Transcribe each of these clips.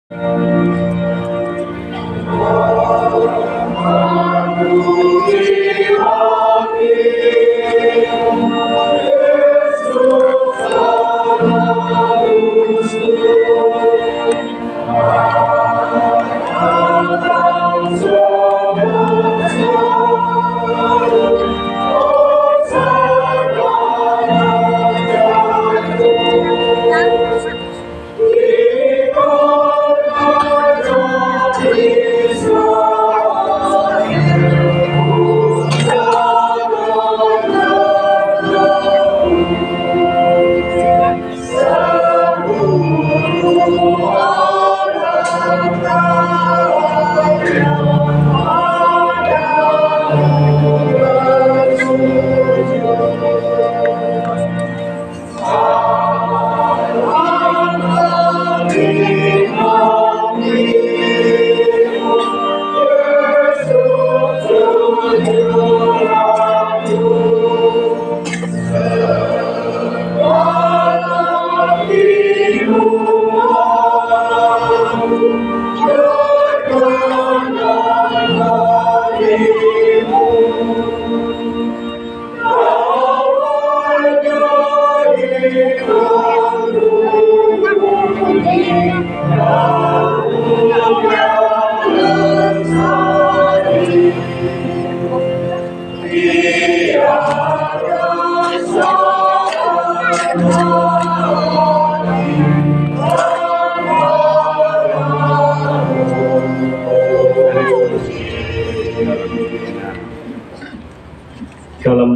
Dalam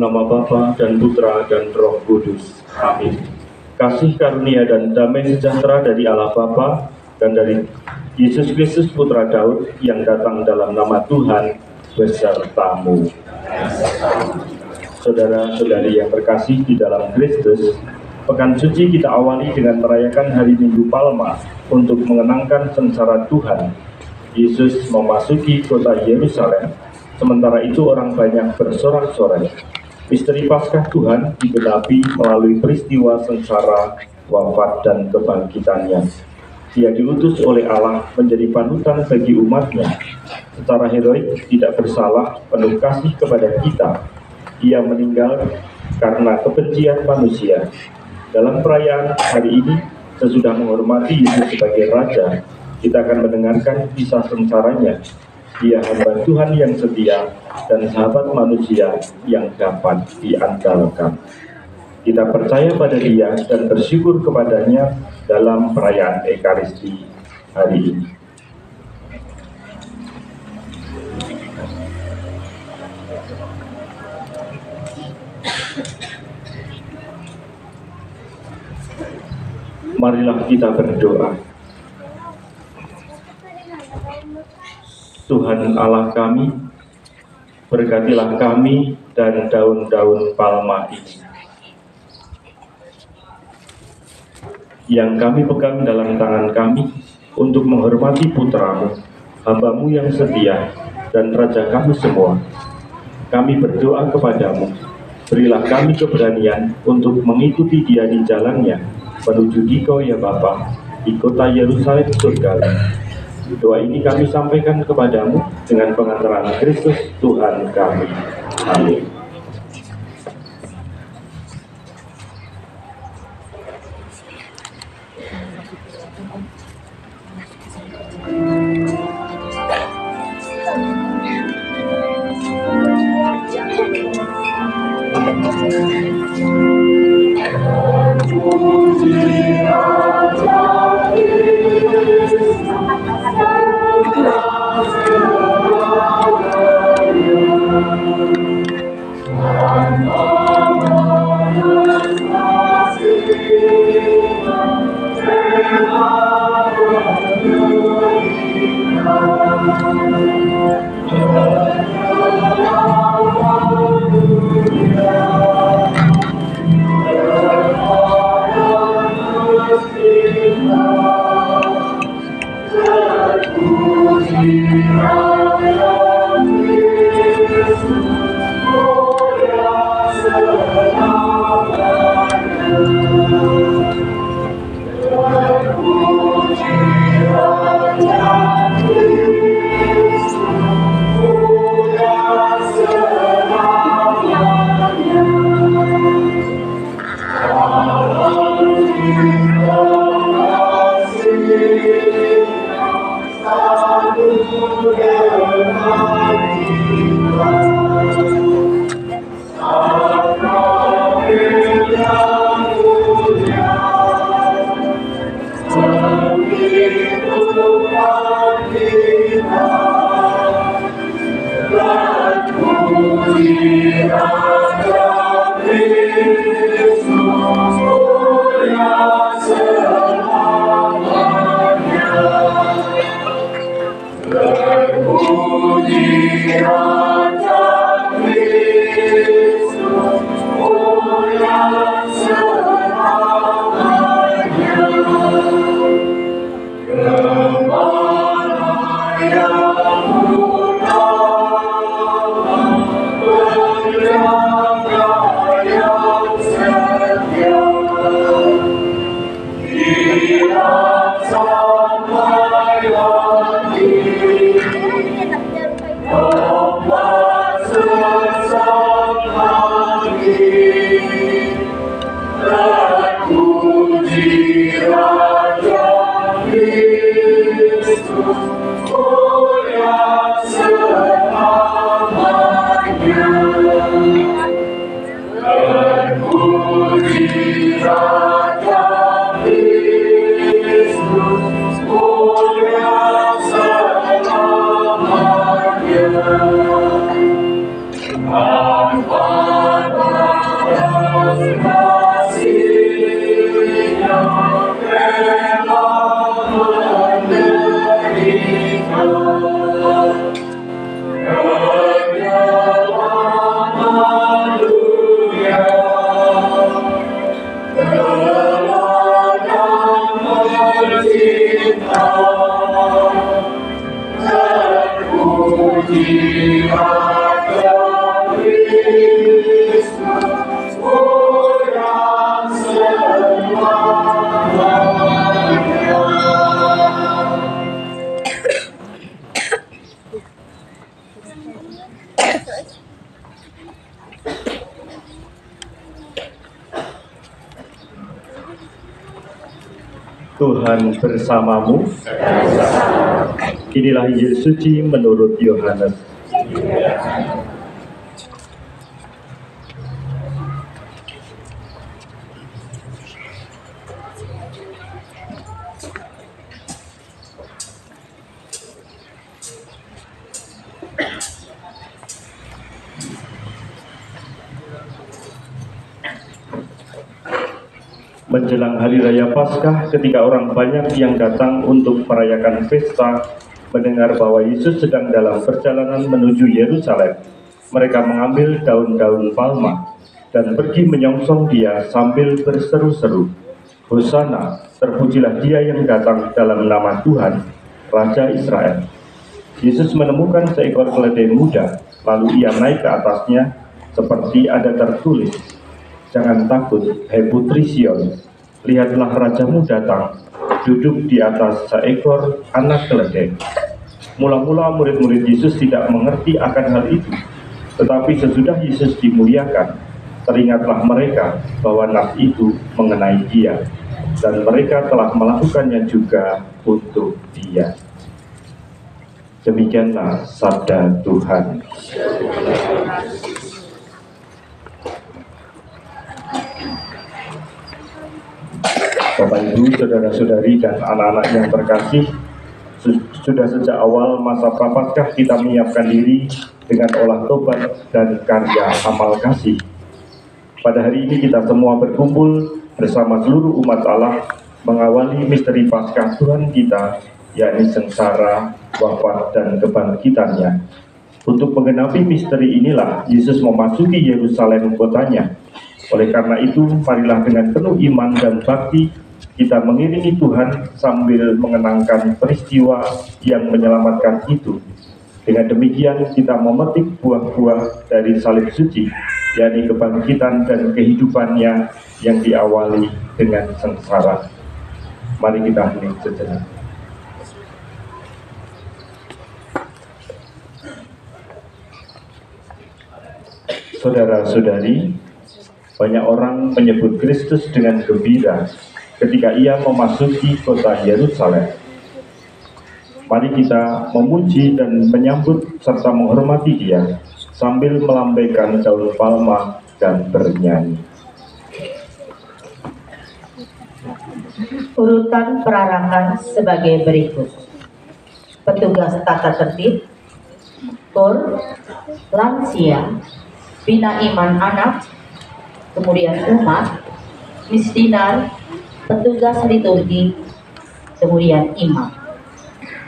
nama Bapa dan Putra dan Roh Kudus. Amin. Kasih karunia dan damai sejahtera dari Allah Bapa dan dari Yesus Kristus Putra Daud yang datang dalam nama Tuhan besertamu. Saudara-saudari yang terkasih di dalam Kristus, pekan suci kita awali dengan merayakan hari Minggu Palma untuk mengenangkan sengsara Tuhan. Yesus memasuki kota Yerusalem. Sementara itu orang banyak bersorak-sorai. Misteri Paskah Tuhan digenapi melalui peristiwa sengsara, wafat, dan kebangkitannya. Dia diutus oleh Allah menjadi panutan bagi umatnya. Secara heroik, tidak bersalah, penuh kasih kepada kita. Ia meninggal karena kebencian manusia. Dalam perayaan hari ini, sesudah menghormati Yesus sebagai Raja, kita akan mendengarkan kisah sengsaranya. Dia hamba Tuhan yang setia dan sahabat manusia yang dapat diandalkan. Kita percaya pada Dia dan bersyukur kepadanya dalam perayaan Ekaristi hari ini. Marilah kita berdoa. Tuhan Allah kami, berkatilah kami dan daun-daun palma ini yang kami pegang dalam tangan kami untuk menghormati putramu, hambamu yang setia, dan Raja kami semua. Kami berdoa kepadamu, berilah kami keberanian untuk mengikuti Dia di jalannya, menuju Dikau ya Bapa, di kota Yerusalem surgawi. Doa ini kami sampaikan kepadamu dengan pengantaran Kristus Tuhan kami. Amin. Tuhan bersamamu. Inilah Injil suci menurut Yohanes. Menjelang Hari Raya Paskah, ketika orang banyak yang datang untuk merayakan pesta, mendengar bahwa Yesus sedang dalam perjalanan menuju Yerusalem, mereka mengambil daun-daun palma dan pergi menyongsong dia sambil berseru-seru, "Hosana, terpujilah dia yang datang dalam nama Tuhan, Raja Israel." Yesus menemukan seekor keledai muda, lalu ia naik ke atasnya, seperti ada tertulis, "Jangan takut, hai putri Sion, lihatlah rajamu datang, duduk di atas seekor anak keledai." Mula-mula murid-murid Yesus tidak mengerti akan hal itu, tetapi sesudah Yesus dimuliakan, teringatlah mereka bahwa nas itu mengenai dia, dan mereka telah melakukannya juga untuk dia. Demikianlah sabda Tuhan. Bapak Ibu, saudara-saudari dan anak-anak yang terkasih, sudah sejak awal masa Prapaskah kita menyiapkan diri dengan olah tobat dan karya amal kasih. Pada hari ini kita semua berkumpul bersama seluruh umat Allah mengawali misteri Paskah Tuhan kita, yakni sengsara, wafat, dan kebangkitannya. Untuk menggenapi misteri inilah Yesus memasuki Yerusalem kotanya. Oleh karena itu, marilah dengan penuh iman dan bakti kita mengiringi Tuhan sambil mengenangkan peristiwa yang menyelamatkan itu. Dengan demikian kita memetik buah-buah dari salib suci, yakni kebangkitan dan kehidupannya yang diawali dengan sengsara. Mari kita hening sejenak. Saudara-saudari, banyak orang menyebut Kristus dengan gembira ketika ia memasuki kota Yerusalem. Mari kita memuji dan menyambut serta menghormati Dia sambil melambaikan daun palma dan bernyanyi. Urutan perarakan sebagai berikut: petugas tata tertib, kor, lansia, bina iman anak, kemudian umat, misdinar, petugas liturgi, kemudian imam.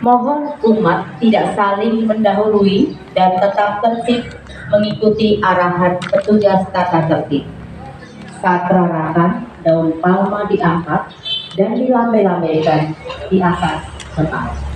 Mohon umat tidak saling mendahului dan tetap tertib mengikuti arahan petugas tata tertib. Saat perarakan, daun palma diangkat dan dilambai-lambaikan di atas tempat.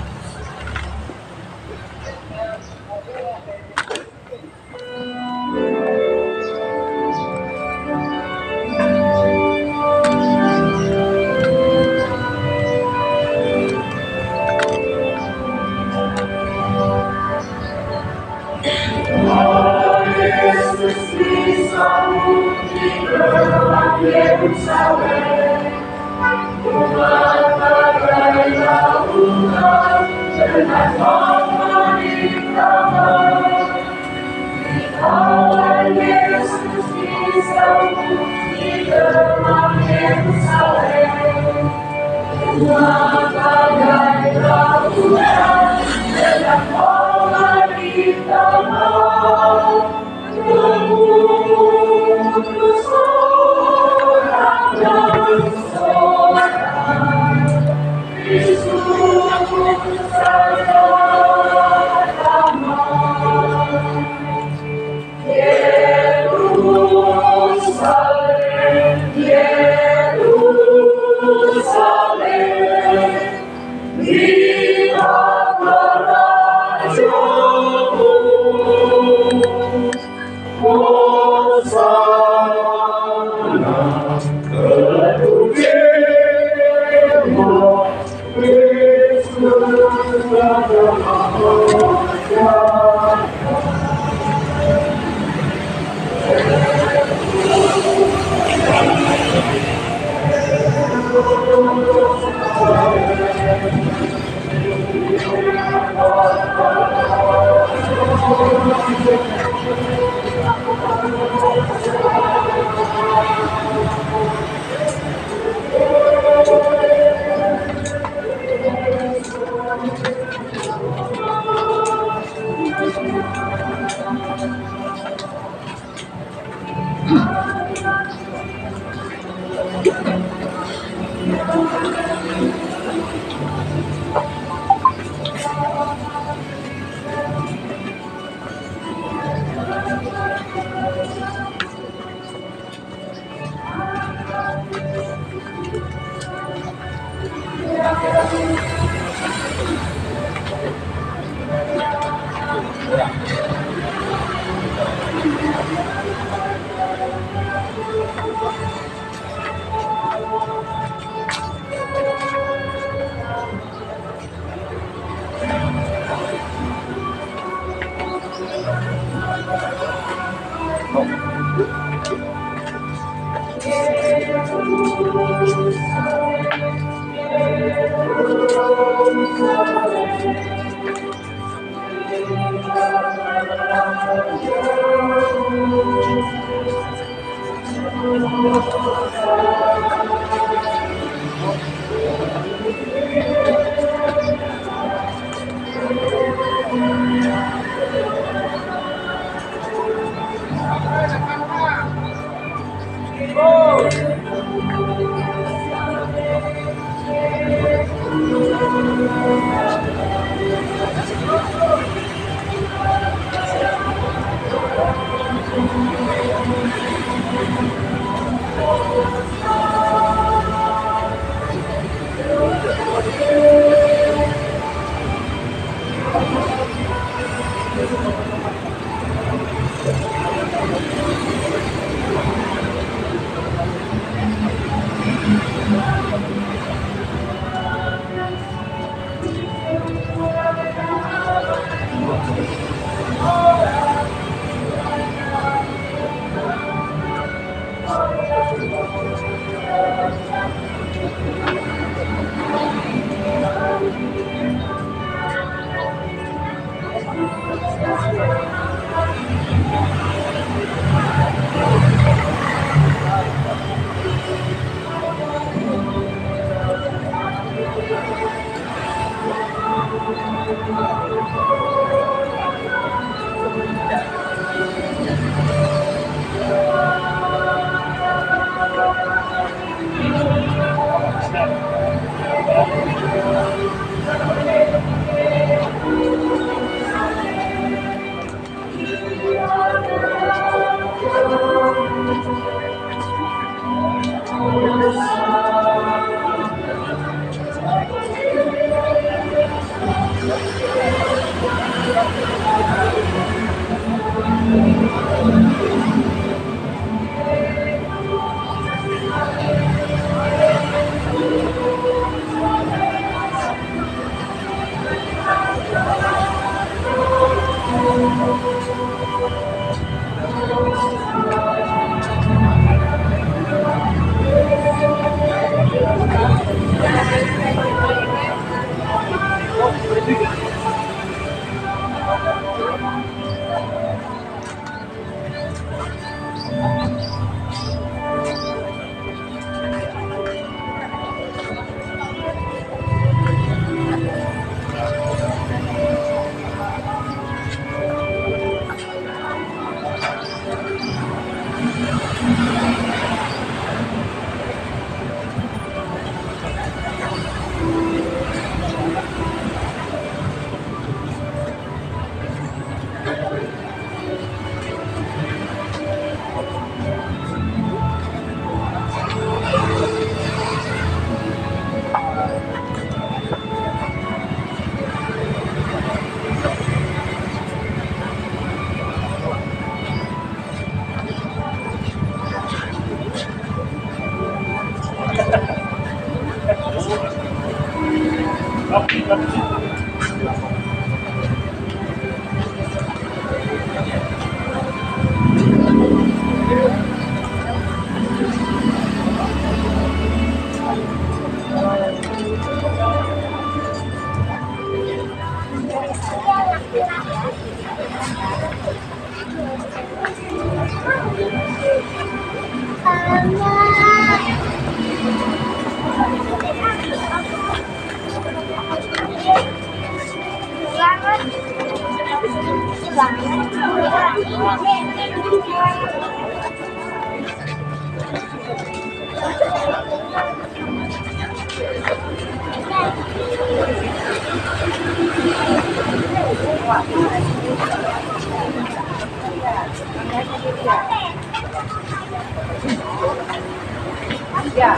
Ya,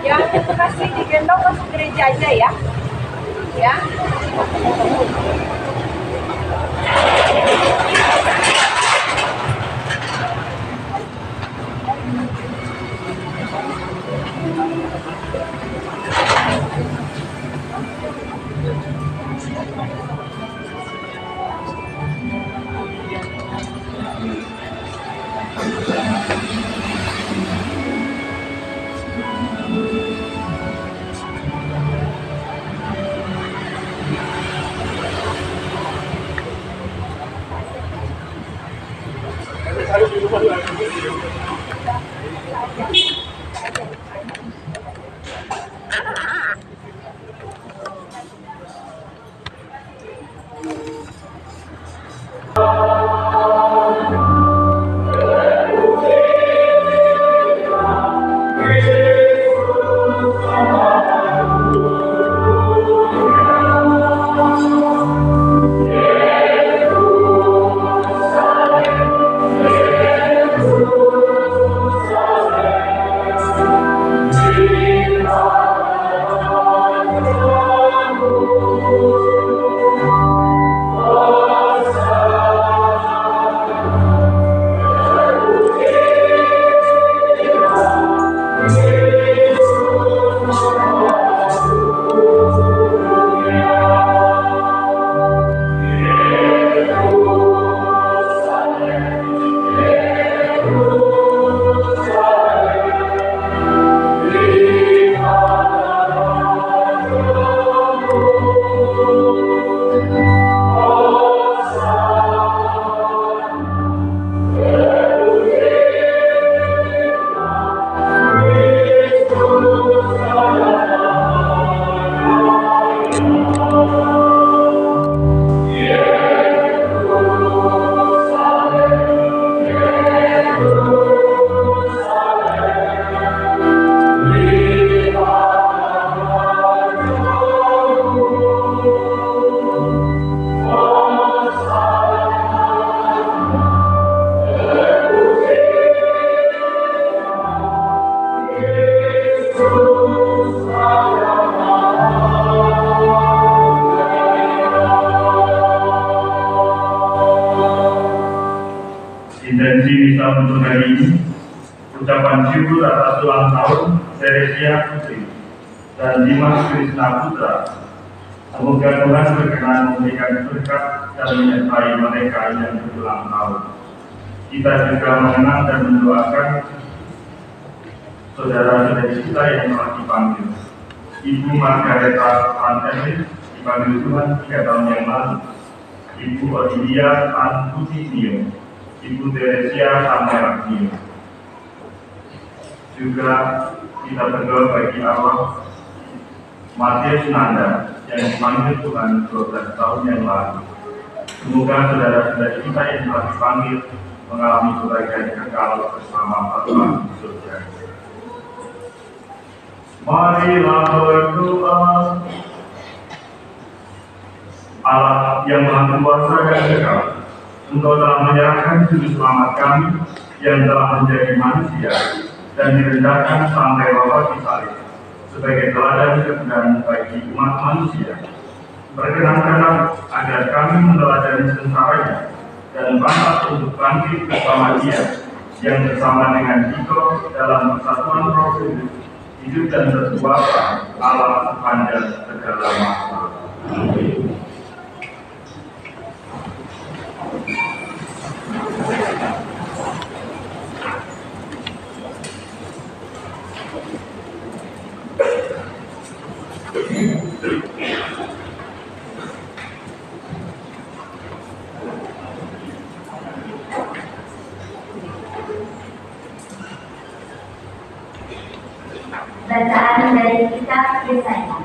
yang kasih digendong masuk gereja aja ya. Ya. bisa untuk hari ini, ucapan syukur atas ulang tahun Teresia Putri dan Dimas Krishna Putra. Semoga Tuhan berkenan memberikan berkat dan menyertai mereka yang berulang tahun. Kita juga mengenang dan mendoakan saudara-saudari kita yang telah dipanggil. Ibu Margareta Santelis dipanggil Tuhan 3 tahun yang lalu. Ibu Olivia Tan Putinio, Ibu Teresia Sameragio. Juga kita berdoa bagi Allah Matius Nanda yang dipanggil Tuhan 12 tahun yang lalu. Semoga saudara-saudari kita yang telah dipanggil mengalami kebahagiaan kekal bersama Tuhan di surga. Marilah berdoa. Allah yang Maha Kuasa dan kekal, Engkau telah menyerahkan juru selamat kami yang telah menjadi manusia dan direndahkan sampai wafat di salib sebagai teladan kebenaran bagi umat manusia. Perkenankanlah agar kami meneladani sengsaranya dan pantas untuk bangkit bersama Dia yang bersama dengan Dito dalam persatuan Roh Kudus, hidup dan berkuasa Allah sepanjang segala masa. Amin. Bacaan dari kitab Yesaya.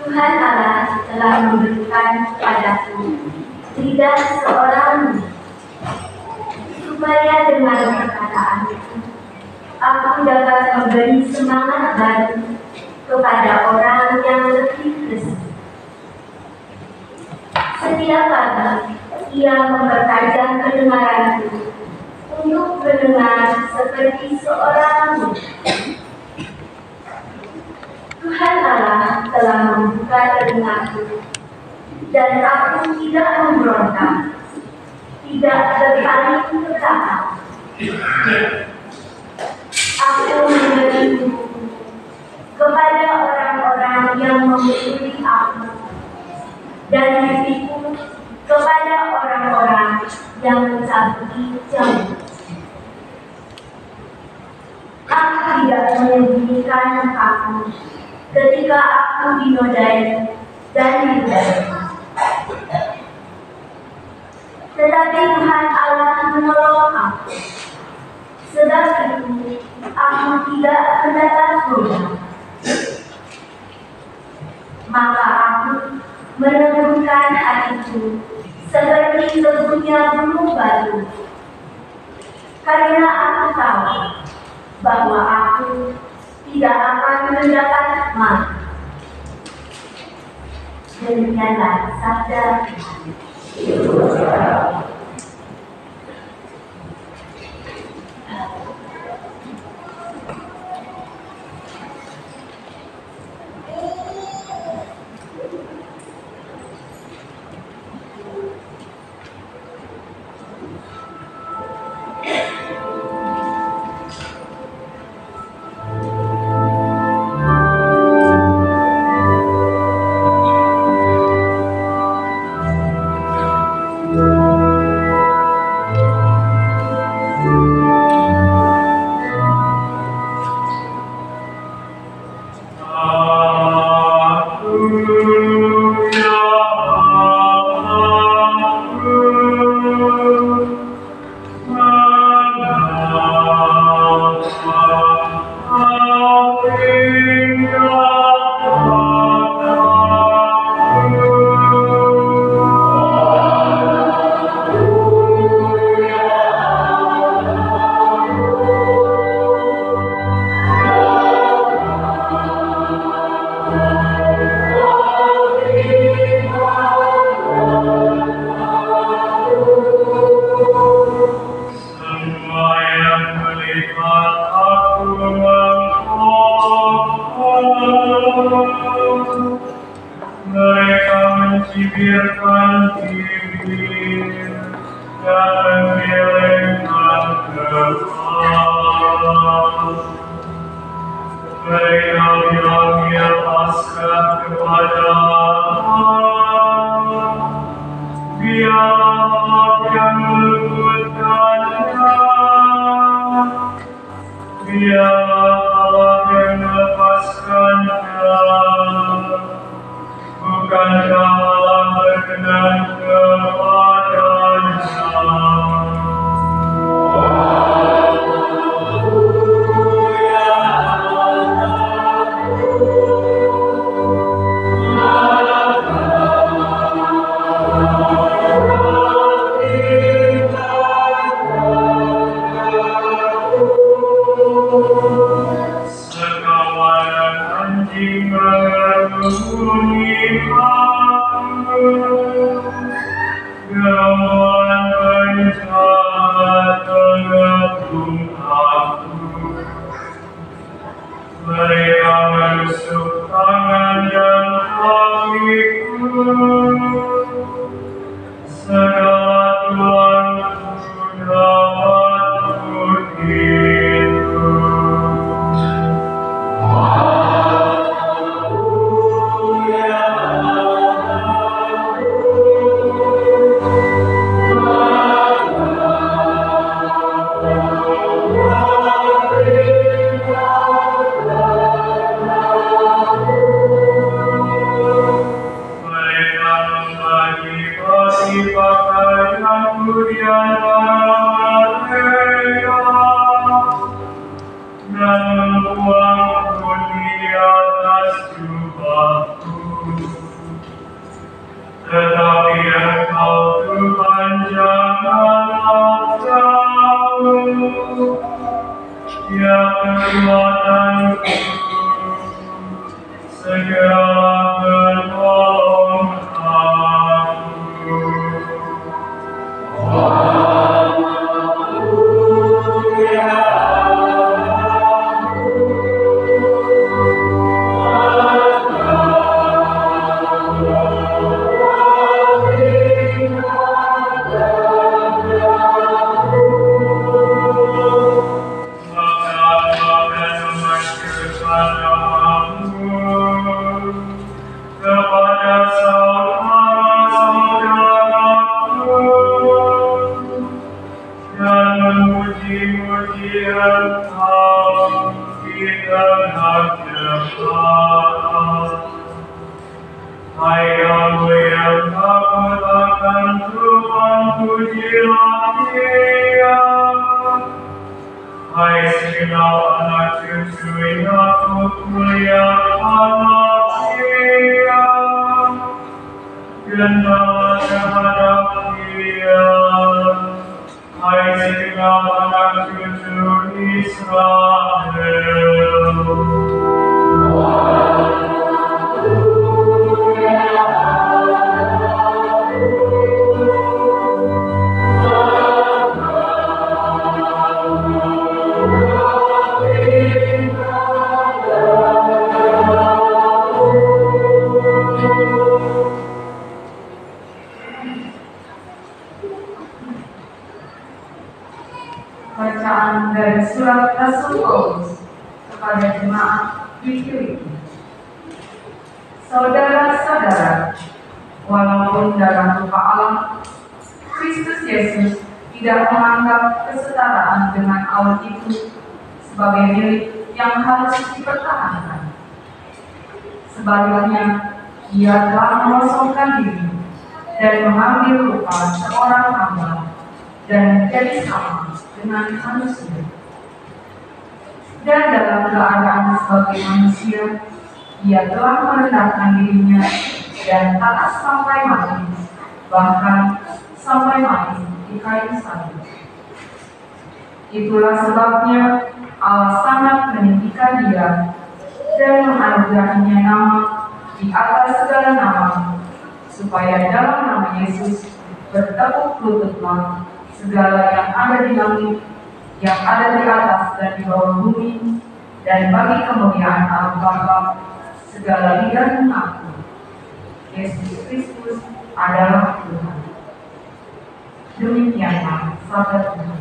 Tuhan Allah telah memberikan kepadaku lidah seorang supaya dengan perkataanku aku dapat memberi semangat baru kepada orang yang lebih lesu. Setiap pagi ia mempertajam pendengaranku untuk mendengar seperti seorang muda. Tuhan Allah telah membuka telingaku dan aku tidak memberontak, tidak berpaling ke belakang. Aku memberi kepada orang-orang yang memukuli aku dan pipiku kepada orang-orang yang mencabuti jamu. Aku tidak menyembunyikan aku ketika aku dinodai dan didudai. Tetapi Tuhan Allah menolong aku. Sebab itu aku tidak mendapat goyah. Maka aku meneguhkan hatiku seperti teguhnya gunung batu. Karena aku tahu bahwa aku tidak akan mendapat mati. Demikianlah sabda Tuhan. Mereka mencibirkan bibir dan mengirimkan kebenaran. Mereka bilangnya pasrah kepada Allah. Biarlah Allah yang meluputkannya. Biarlah Allah yang melepaskannya. Bukankah Allah berkenan kepadanya? Sekawanan anjing mengerumuni aku, gerombolan penjahat mengepung aku. Mereka menusuk tangan dan kakiku. Segala Tuhanku dapat begitu. Mereka membagi-bagi pakaianku di antara mereka dan membuangku di atas jubahku. Tetapi Engkau Tuhan janganlah jauh, ya kekuatanku, segeralah menolong aku. Kepada saudara-saudaraku dan memuji-muji Engkau di tengah jemaat. Hai kamu yang takut akan Tuhan, pujilah Dia. Hai segenap anak cucu yang aku muliakanlah Dia. Gentarlah terhadap Dia. Hai segenap anak cucu Israel. Bacaan dari surat Rasul Paulus kepada jemaat di Filipi. Saudara-saudara, walaupun dalam rupa Allah, Kristus Yesus tidak menganggap kesetaraan dengan Allah itu sebagai milik yang harus dipertahankan. Sebaliknya, Ia telah mengosongkan diri dan mengambil rupa seorang hamba dan menjadi sama dengan manusia. Dan dalam keadaan sebagai manusia, Ia telah merendahkan dirinya dan taat sampai mati, bahkan sampai mati di kayu salib. Itulah sebabnya Allah sangat meninggikan Dia dan menganugerahinya nama di atas segala nama, supaya dalam nama Yesus bertepuk lututlah segala yang ada di langit, yang ada di atas dan di bawah bumi, dan bagi kemuliaan Allah Bapa segala lidah mengaku Yesus Kristus adalah Tuhan. Demikian Sabda Tuhan.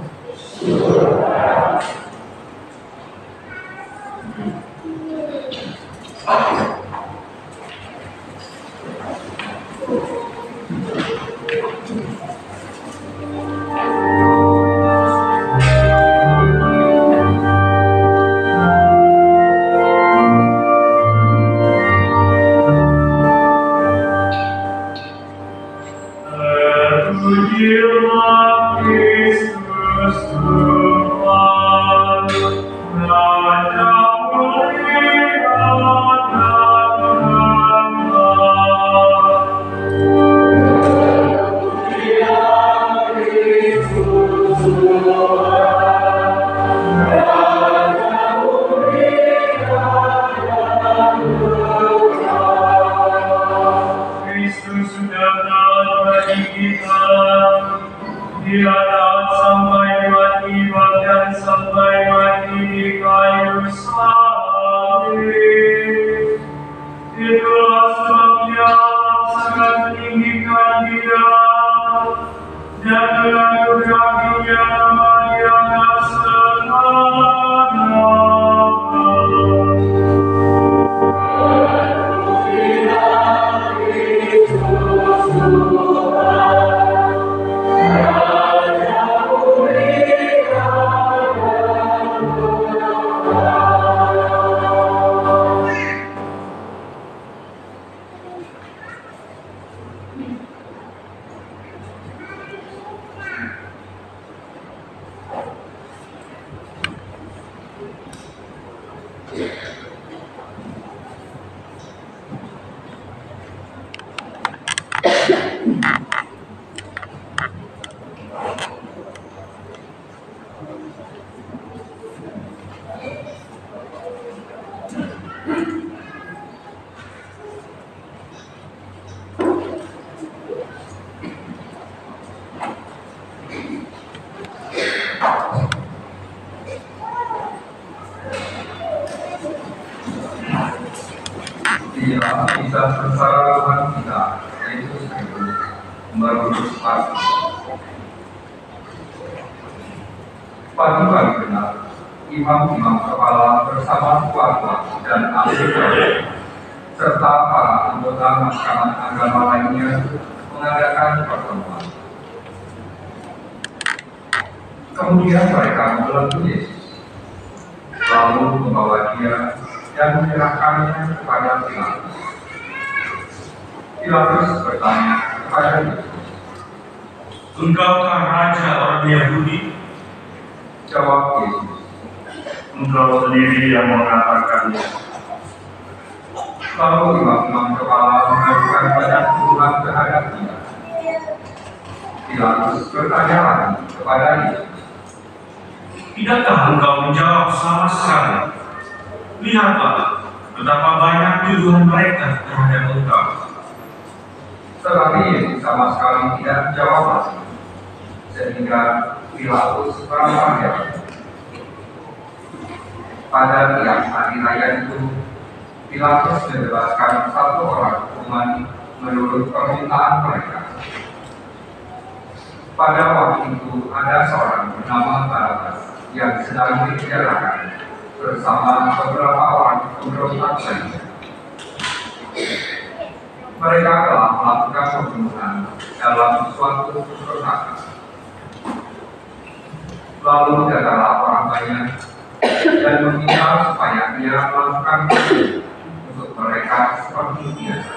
Inilah kisah sengsara Tuhan kita, Yesus Kristus, merebut pagi. Pagi-pagi benar, imam-imam kepala bersama keluarga dan ahli serta para anggota mahkamah agama lainnya mengadakan pertemuan. Kemudian mereka membelenggu Yesus, lalu membawa dia dan menyerahkannya kepada Pilatus. Pilatus bertanya kepada Yesus, "Engkaukah raja orang Yahudi?" Jawab Yesus, Engkau sendiri yang mengatakannya. lalu imam-imam kepala mengajukan banyak tuduhan terhadap dia. Pilatus bertanya lagi kepada Yesus, "Tidakkah engkau menjawab sama sekali? Lihatlah betapa banyak tuduhan mereka terhadap engkau." Tetapi Yesus sama sekali tidak menjawab lagi, sehingga Pilatus marah. Pada tiap hari raya itu, Pilatus membebaskan satu orang hukuman menurut permintaan mereka. Pada waktu itu ada seorang bernama Barabas yang sedang dipenjarakan bersama beberapa orang pemberontak lainnya. Mereka telah melakukan pembunuhan dalam suatu pemberontakan. Lalu datanglah orang banyak dan meminta supaya dia melakukan untuk mereka seperti biasa.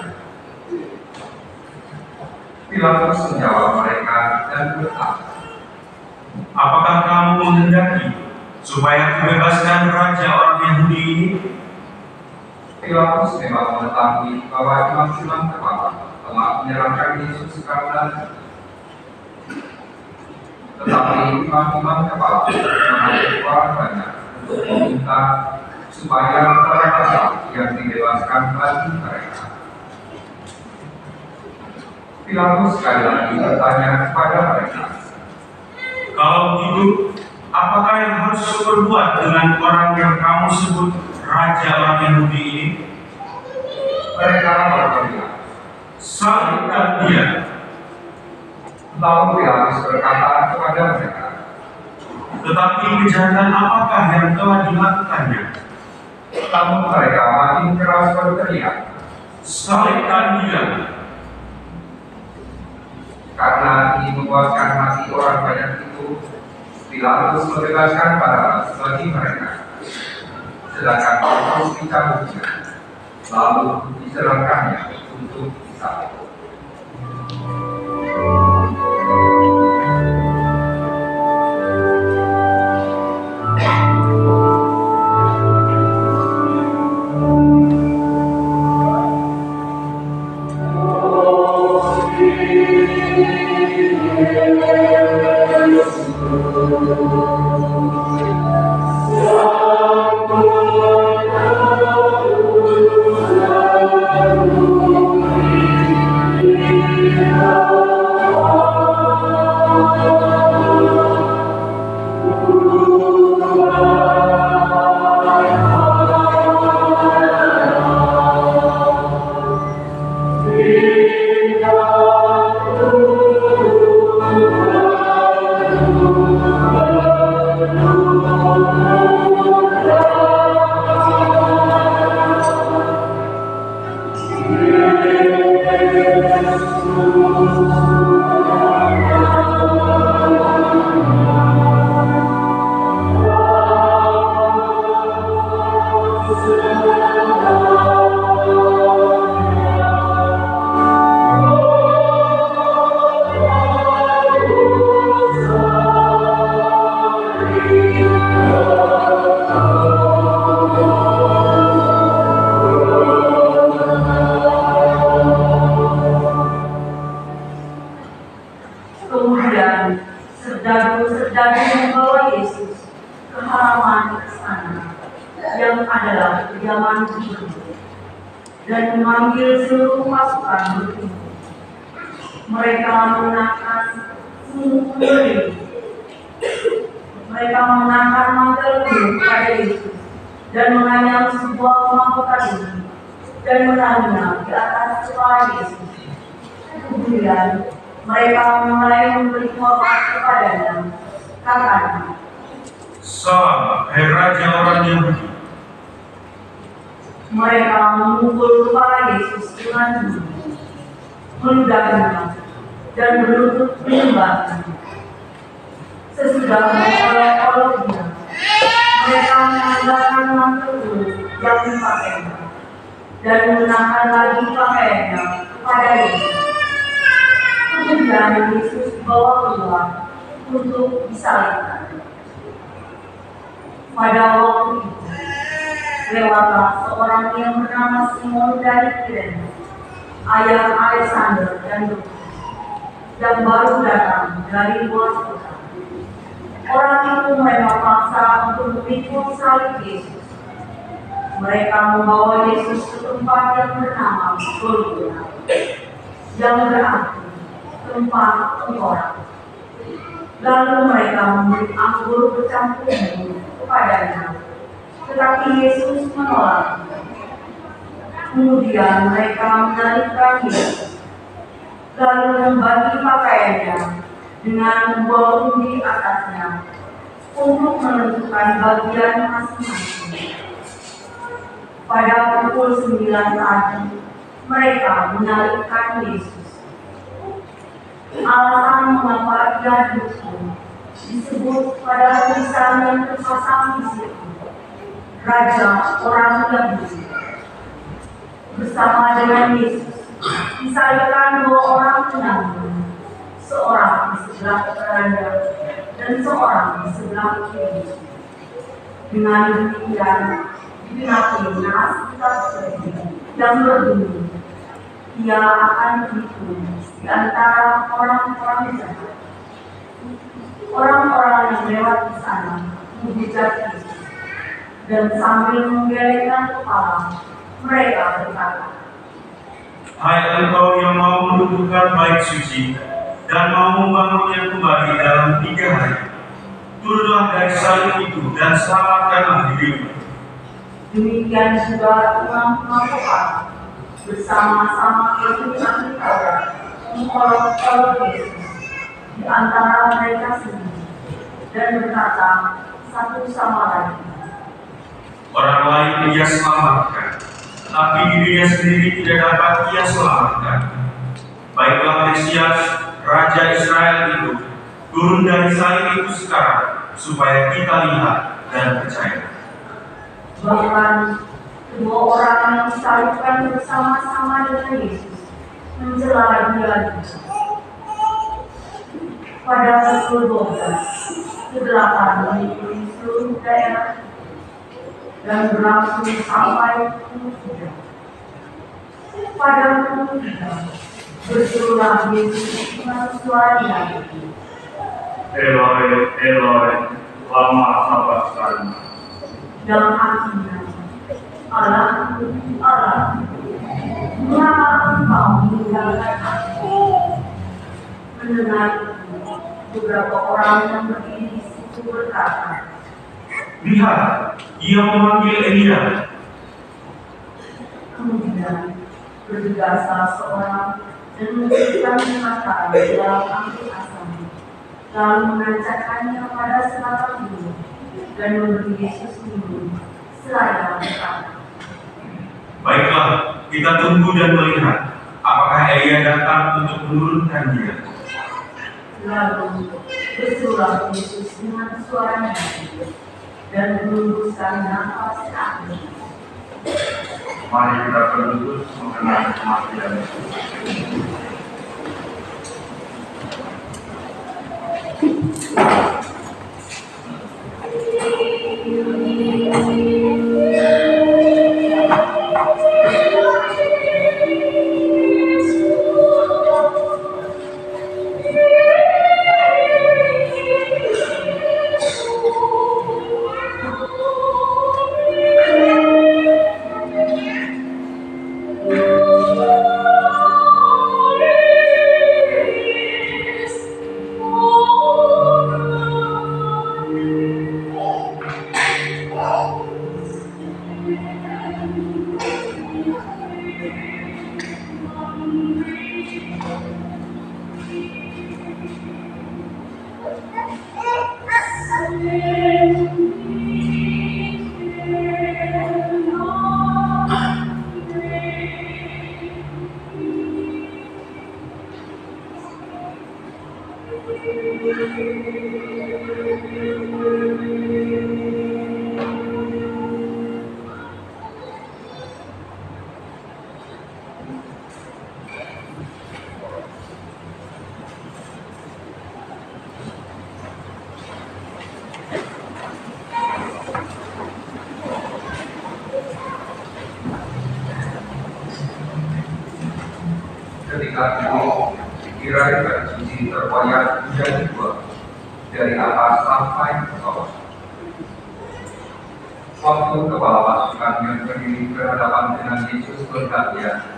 Pilatus menjawab mereka dan berkata, "Apakah kamu menghendaki supaya kubebaskan raja orang Yahudi ini?" Pilatus memang mengetahui bahwa imam-imam kepala telah menyerahkan Yesus karena, tetapi imam-imam kepala mengajak orang banyak untuk meminta supaya mereka yang dibebaskan bagi mereka. Pilatus sekali lagi bertanya kepada mereka, "Kalau begitu, apakah yang harus kuperbuat dengan orang yang kamu sebut raja orang Yahudi ini?" Mereka berteriak, "Salibkan dia!" Lalu Pilatus berkata kepada mereka, Tetapi kejahatan apakah yang telah dilakukannya? namun mereka makin keras berteriak, Salibkan dia. karena ingin memuaskan hati orang banyak itu. Pilatus membebaskan Barabas bagi mereka, sedangkan Paulus dicambuknya, lalu diserahkannya untuk disalib. Kemudian serdadu-serdadu membawa Yesus ke halaman istana yang adalah kediaman gubernur dan memanggil seluruh pasukan berkumpul. Mereka mengenakan mereka mengenakan mantel biru pada Yesus dan menganyam sebuah mahkota biru dan menaruhnya di atas kepala Yesus. Kemudian mereka mulai memberi hormat kepadanya. Katanya, Salam, hai Raja orang Yahudi. mereka memukul kepala Yesus dengan bulu, meludahkannya dan berlutut menyembahnya. Sesudah mengolok-oloknya, mereka menganggarkan mantel bulu yang dipakainya dan mengenakan lagi pakaiannya kepada Yesus. Kemudian Yesus dibawa keluar untuk disalibkan. Pada waktu itu, lewatlah seorang yang bernama Simon dari Kirene, ayah Alexander dan Rufus, yang baru datang dari luar kota. Orang itu mereka paksa untuk memikul salib Yesus. Mereka membawa Yesus ke tempat yang bernama Golgota, yang berarti tempat tengkorak. Lalu mereka memberi anggur bercampur minum kepadanya, tetapi Yesus menolak. Kemudian mereka menyalibkan Yesus, lalu membagi pakaiannya dengan membawa undi atasnya untuk menentukan bagian masing-masing. Pada pukul 9 pagi, mereka menyalibkan Yesus. Alasan mengapa ia dihukum disebut pada tulisan yang terpasang di situ, Raja orang Yahudi. Bersama dengan Yesus disalibkan 2 orang penanggung, seorang di sebelah kanan dan seorang di sebelah kiri. Dengan demikian digenapi nas kitab suci yang berbunyi, ia akan dihukum di antara orang-orang jahat. Orang-orang yang lewat di sana menghujat Yesus dan sambil menggelengkan kepala, mereka berkata, Hai engkau yang mau menundukkan bait suci dan mau membangunnya kembali dalam 3 hari, turunlah dari salib itu dan selamatkanlah dirimu. Demikian juga imam-imam kepala bersama-sama ahli-ahli Taurat mengolok-olok Yesus di antara mereka sendiri dan berkata satu sama lain, Orang lain ia selamatkan, tetapi dirinya sendiri tidak dapat ia selamatkan. Baiklah Mesias, Raja Israel itu, turun dari salib itu sekarang, supaya kita lihat dan percaya. Bahkan kedua orang yang disalibkan bersama-sama dengan Yesus mencela dia. Pada pukul 12, kegelapan meliputi seluruh daerah dan berlangsung sampai pukul 3. Pada pukul 3, berserulah Yesus dengan suara nyaring, Eloi, Eloi, lama sabachthani. yang artinya, Allah, Allah, mengapa engkau meninggalkan aku? Mendengar itu, beberapa orang yang berdiri di situ berkata, Lihat, ia memanggil Elia. kemudian berdegasa seorang dan memberikan perkataan dalam angkut asam, lalu menancakannya pada sebatang bulu dan memberi Yesus minum, seraya berkata, Baiklah, kita tunggu dan melihat apakah Elia datang untuk menurunkan dia. Lalu berserulah Yesus dengan suara nyaring dan menembuskan nafas terakhir. Mari kita berlutut mengenang kematian. Ketika itu, pikiran dan suci terkoyak menjadi dua, dari atas sampai ke bawah. Waktu kepala pasukan yang berdiri berhadapan dengan Yesus berkata,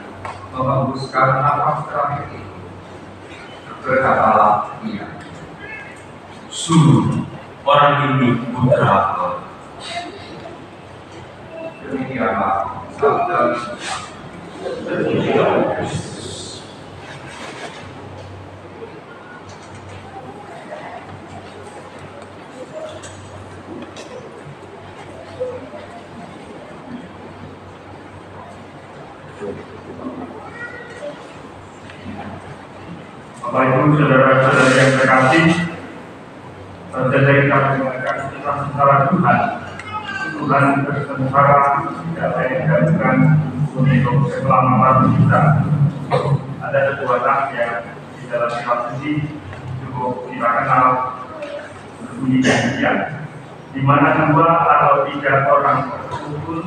menghembuskan nafas terakhir itu, berkatalah ia, Sungguh, orang ini putra Allah. demikianlah sabda Bapak Ibu, saudara-saudara yang terkasih, saudara kita mendengarkan kisah sengsara Tuhan. Tuhan bersengsara tidak lain untuk keselamatan kita. Ada sebuah nas yang di dalam kitab suci cukup kita kenal berbunyi demikian: di mana 2 atau 3 orang berkumpul,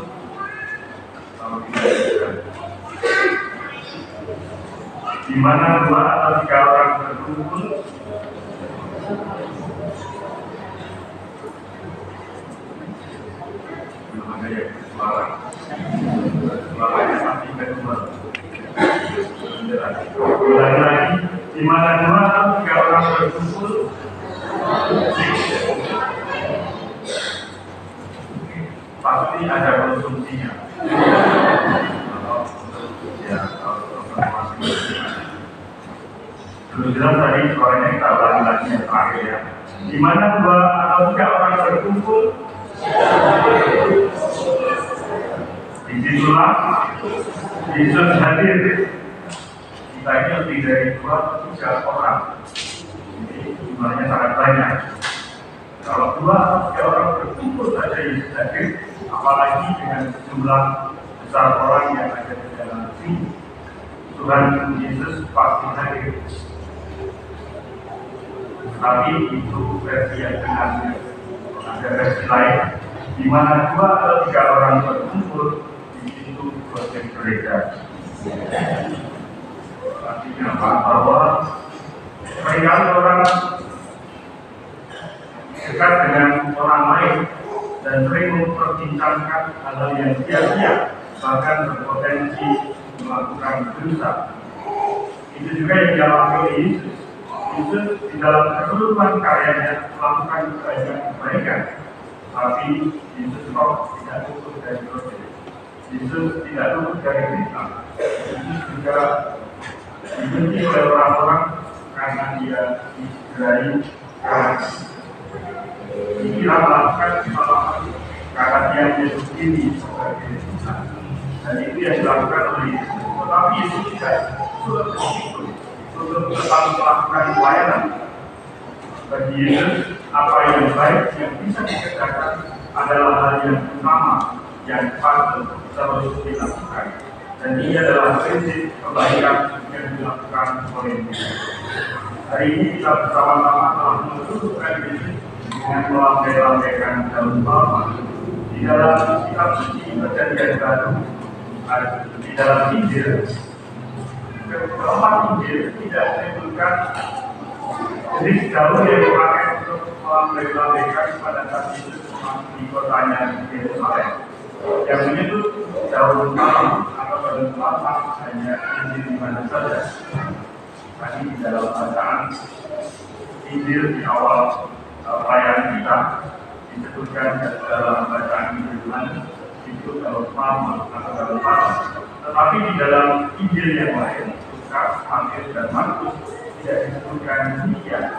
di mana 2 atau 3 orang berkumpul, belum ada yang bersuara. Suaranya pasti kedua. Ulangi lagi, di mana 2 atau 3 orang berkumpul, pasti ada konsumsinya. Terus jelas tadi soalnya kita ulangi lagi yang terakhir ya. Di mana 2 atau 3 orang berkumpul, disitulah Yesus hadir. Kita ini lebih dari 2 atau 3 orang. Jadi jumlahnya sangat banyak. Kalau 2 atau 3 orang berkumpul saja Yesus hadir, apalagi dengan jumlah besar orang yang ada di dalam sini, Tuhan Yesus pasti hadir. Tapi itu versi yang benar. Ada versi lain, di mana 2 atau 3 orang berkumpul, di situ proses gereja. Artinya apa? Bahwa seringkali orang dekat dengan orang lain dan sering memperbincangkan hal-hal yang sia-sia, bahkan berpotensi melakukan dosa. Itu juga yang dialami oleh Yesus. Yesus di dalam keseluruhan karyanya melakukan kebaikan, tapi Yesus kok tidak luput dari dosa. Yesus tidak luput dari dosa. Yesus juga dibenci oleh orang-orang karena dia digerai keras. Dikira melakukan kesalahan karena dia Yesus ini sebagai Tuhan. Dan itu yang dilakukan oleh Yesus. Tetapi Yesus tidak sulit begitu untuk tetap melakukan pelayanan. Bagi Yesus, apa yang baik yang bisa dikerjakan adalah hal yang utama yang patut terus dilakukan. Dan ini adalah prinsip kebaikan yang dilakukan oleh Yesus. Hari ini kita bersama-sama telah mengusulkan Yesus dengan melambaikan daun palma di dalam kitab suci Perjanjian Baru, di dalam Injil. Keempat Injil tidak menyebutkan jenis daun yang dipakai untuk melambaikan pada saat Yesus di kotanya Yerusalem. Yang menyebut daun palma atau daun palma hanya Injil di mana saja. Tadi di dalam bacaan Injil di awal pelayanan kita disebutkan dalam bacaan Injil itu daun palma atau daun palma. Tetapi di dalam Injil yang lain, Lukas, Matius, dan Markus tidak disebutkan demikian.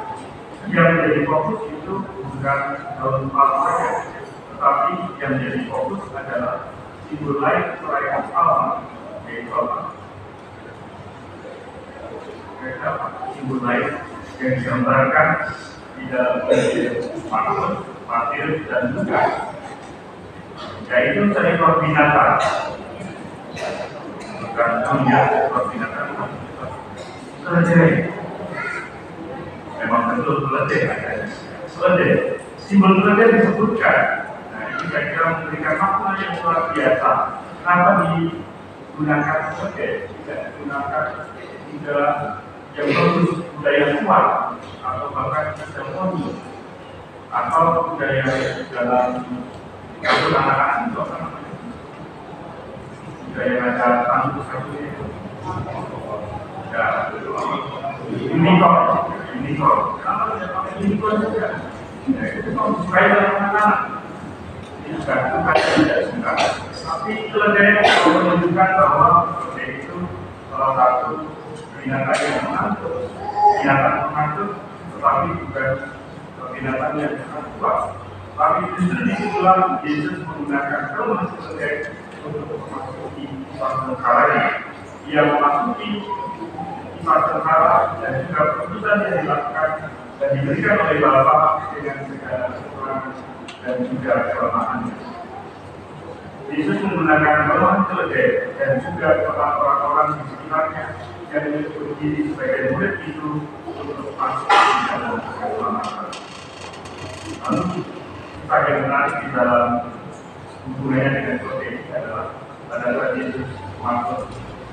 Yang menjadi fokus itu bukan daun palmanya, tetapi yang menjadi fokus adalah simbol lain perayaan palma, yaitu apa? Simbol lain yang digambarkan di dalam Injil Markus, Matius, dan Lukas, yaitu seekor binatang, bukan punya seekor binatang, keledai. Memang betul keledai, keledai. Simbol keledai disebutkan. Nah, ini saya kira memberikan makna yang luar biasa. Kenapa digunakan keledai? Tidak digunakan tidak yang bagus, budaya kuat, atau bahkan seremoni, atau budaya dalam kasus anak-anak itu apa namanya? Budaya ada satu itu. Ya, unikor. Kenapa tidak pakai unikor juga? Ya, itu supaya dalam anak-anak. Ini bukan tidak suka. Tapi keledai menunjukkan bahwa keledai itu salah satu binatang yang mengantuk, tetapi bukan binatang yang sangat kuat. Tapi justru disitulah Yesus menggunakan rumah keledai untuk memasuki kisah sengsaranya. Ia memasuki kisah sengsara dan juga keputusan yang dilakukan dan diberikan oleh Bapa dengan segala kekurangan dan juga kelemahannya. Yesus menggunakan rumah keledai dan juga orang-orang di sekitarnya yang menyebut diri sebagai murid itu untuk masuk di dalam keselamatan. Lalu kisah yang menarik di dalam hubungannya dengan keledai ini adalah pada saat Yesus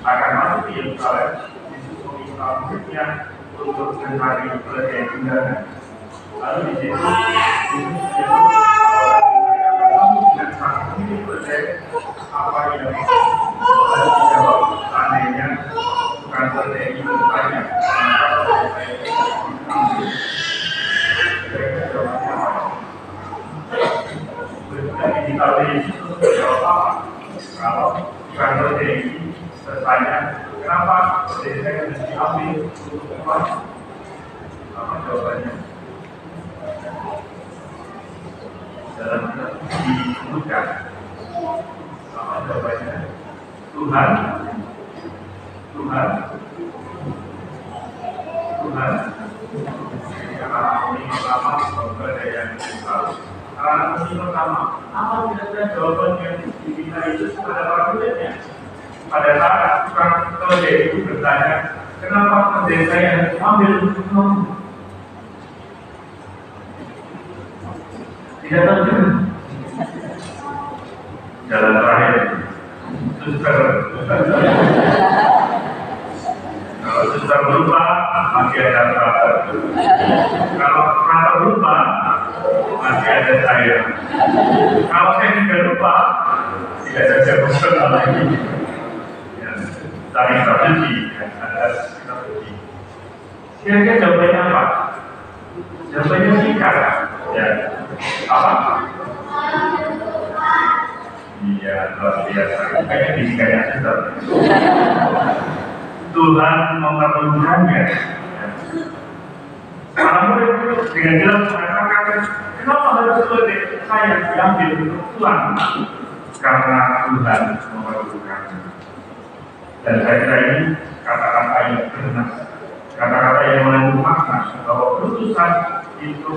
akan masuk ke Yerusalem, Yesus meminta muridnya untuk mencari keledai tunggangan. Lalu di situ Yesus menyebut dengan sang pemilik keledai apa yang harus dijawab seandainya bukan keledai ini bertanya kita Yesus untuk menjawab apa kalau bukan keledai ini bertanya Kenapa desa yang diambil untuk apa? Apa jawabannya? Dalam kitab disebutkan apa jawabannya? Tuhan karena ini pertama berbeda yang besar. Karena ini pertama, apa kira-kira jawaban yang diminta itu kepada para muridnya? Pada saat tukang keledai itu bertanya, kenapa pendeta yang diambil untuk kamu? Tidak tahu. Jalan terakhir, suster. Kalau suster lupa, masih ada brother. Kalau brother lupa, masih ada saya. Kalau saya tidak lupa, tidak ada siapa lagi. Tari strategi, ada strategi. Kira-kira jawabannya apa? Jawabannya singkat, ya. Apa? Iya, luar biasa. Kayaknya disingkatnya suster. Tuhan memerlukannya. Para murid dengan jelas mengatakan, kenapa harus saya diambil untuk Tuhan? Karena Tuhan memerlukannya. Dan saya kira ini kata-kata yang benar, kata-kata yang mengandung makna bahwa keputusan itu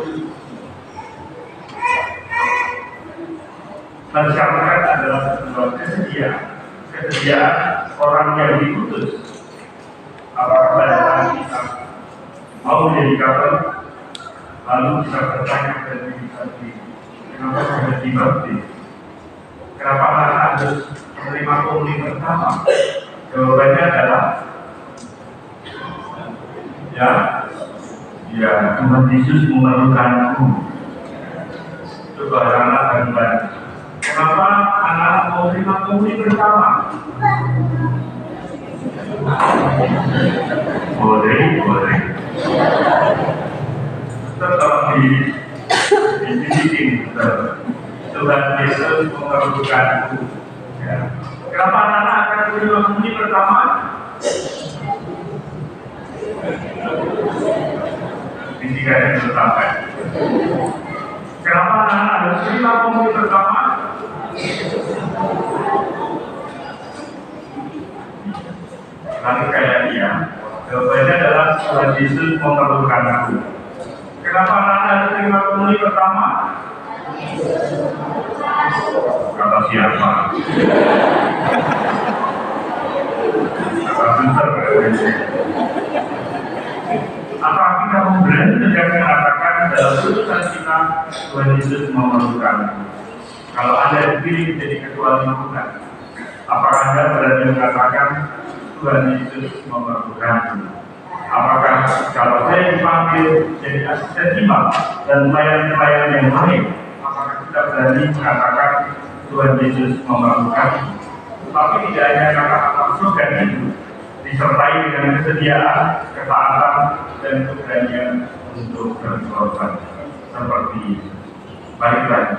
masyarakat adalah sebuah kesediaan orang yang diputus. Apakah pada saat kita mau menjadi kabar, lalu bisa bertanya dan bisa kenapa harus dibaptis? Kenapa harus menerima komuni pertama? Jawabannya adalah ya Tuhan Yesus memerlukanku. Coba anak dan bantu. Kenapa anak mau menerima komuni bersama? Boleh. Tetap dibikin. Tuhan Yesus memerlukanku. Ya. Kenapa anak akan menerima komuni pertama? Bisikannya belum sampai. Kenapa anak harus menerima komuni pertama? Nanti kayak dia. Jawabannya adalah Tuhan Yesus memerlukan aku. Kenapa anak harus menerima komuni pertama? Kata siapa? Kata suster. Apa kita berani tidak mengatakan dalam putusan kita Tuhan Yesus memerlukan? Kalau Anda dipilih menjadi ketua lingkungan, apakah Anda berani mengatakan Tuhan Yesus memerlukan? Apakah kalau saya dipanggil jadi asisten imam dan pelayan-pelayan yang lain, apakah kita berani mengatakan Tuhan Yesus memerlukan? Tapi tidak hanya kata-kata slogan itu, disertai dengan kesediaan, ketaatan, dan keberanian untuk berkorban seperti itu. Baik lagi.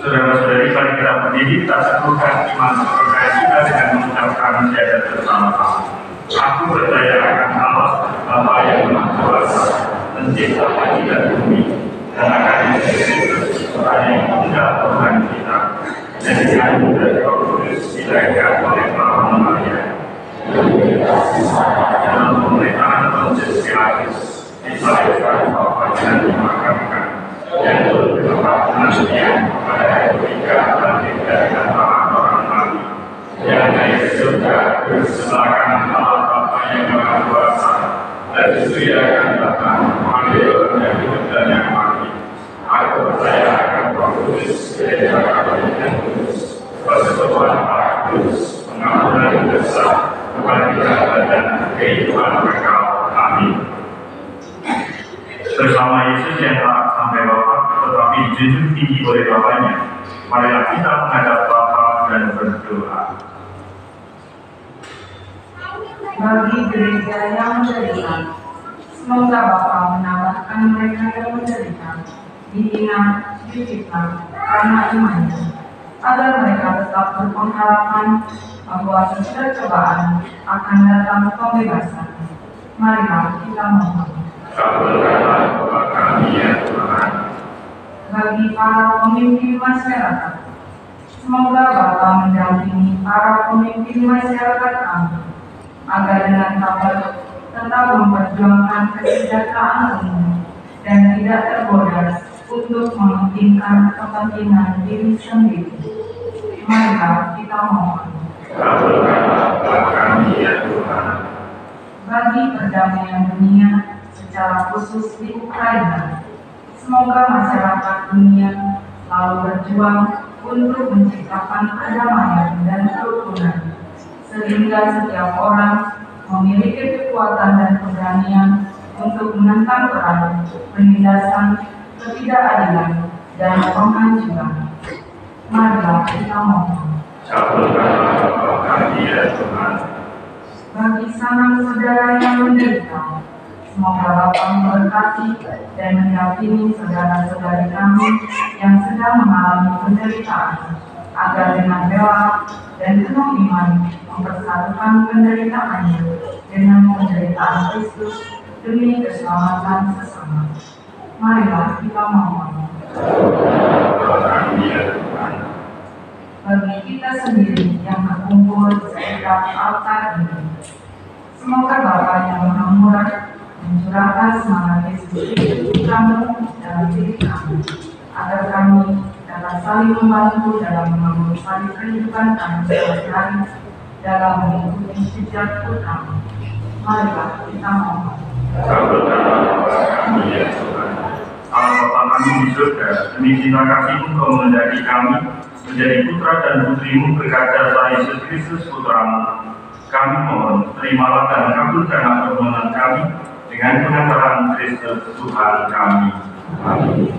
Saudara-saudari, mari kita berdiri, kita teguhkan iman percaya kita dengan mengucapkan syahadat bersama-sama. Aku percaya akan Allah, Bapa yang Maha Kuasa, Pencipta langit dan bumi, dan akan Yesus, Orang yang Tunggal Tuhan kita, dan dikandung dari Roh Kudus, dilahirkan oleh Maria Maria, dalam pemerintahan Pontius Pilatus, disalibkan dan dimakamkan, dan bertempat penantian pada hari ketiga bangkit dari antara orang mati, yang naik ke surga bersama Allah Bapa yang Maha Kuasa, dan Dia akan datang mengambil yang hidup dan yang mati. Aku percaya akan Roh Kudus, Gereja Katolik yang kudus, persekutuan para kudus, pengampunan dosa, kebangkitan dan kehidupan kekal. Amin. Yesus yang telah sampai wafat tetapi dijunjung tinggi oleh Bapaknya. Marilah kita menghadap Bapa dan berdoa. Bagi gereja yang menderita, semoga Bapa menambahkan mereka yang menderita, dihina, difitnah karena imannya, agar mereka tetap berpengharapan bahwa sesudah cobaan akan datang pembebasan. Marilah kita mohon. Kabulkanlah doa kami ya Tuhan. Bagi para pemimpin masyarakat, semoga Bapa mendampingi para pemimpin masyarakat kami, agar dengan sabar tetap memperjuangkan kesejahteraan umum dan tidak tergoda untuk mementingkan kepentingan diri sendiri. Marilah kita mohon. Kabulkanlah doa kami ya Tuhan. Bagi perdamaian dunia, secara khusus di Ukraina, semoga masyarakat dunia selalu berjuang untuk menciptakan perdamaian dan kerukunan, sehingga setiap orang memiliki kekuatan dan keberanian untuk menentang perang, penindasan, ketidakadilan, dan penghancuran. Marilah kita mohon. Kabulkanlah doa kami ya Tuhan. Bagi sanak saudara yang menderita, semoga Bapa memberkati dan mendampingi saudara-saudari kami yang sedang mengalami penderitaan, agar dengan rela dan penuh iman mempersatukan penderitaannya dengan penderitaan Kristus demi keselamatan sesama. Marilah kita mohon. Bagi kita sendiri yang berkumpul di sekitar altar ini, semoga Bapa yang Maha Murah mencurahkan semangat Yesus kamu dalam diri kami, agar kami dapat saling membantu dalam mengambil salib kehidupan kami sehari-hari dalam mengikuti jejak kami. Marilah kita mohon. Kabulkanlah doa kami ya Tuhan. Allah Bapa kami di surga, demi cinta kasih-Mu Kau menghendaki kami menjadi putra dan putrimu berkat jasa Yesus Kristus Putramu. Kami mohon, terimalah dan kabulkanlah permohonan kami dengan pengantaran Kristus Tuhan kami. Amin.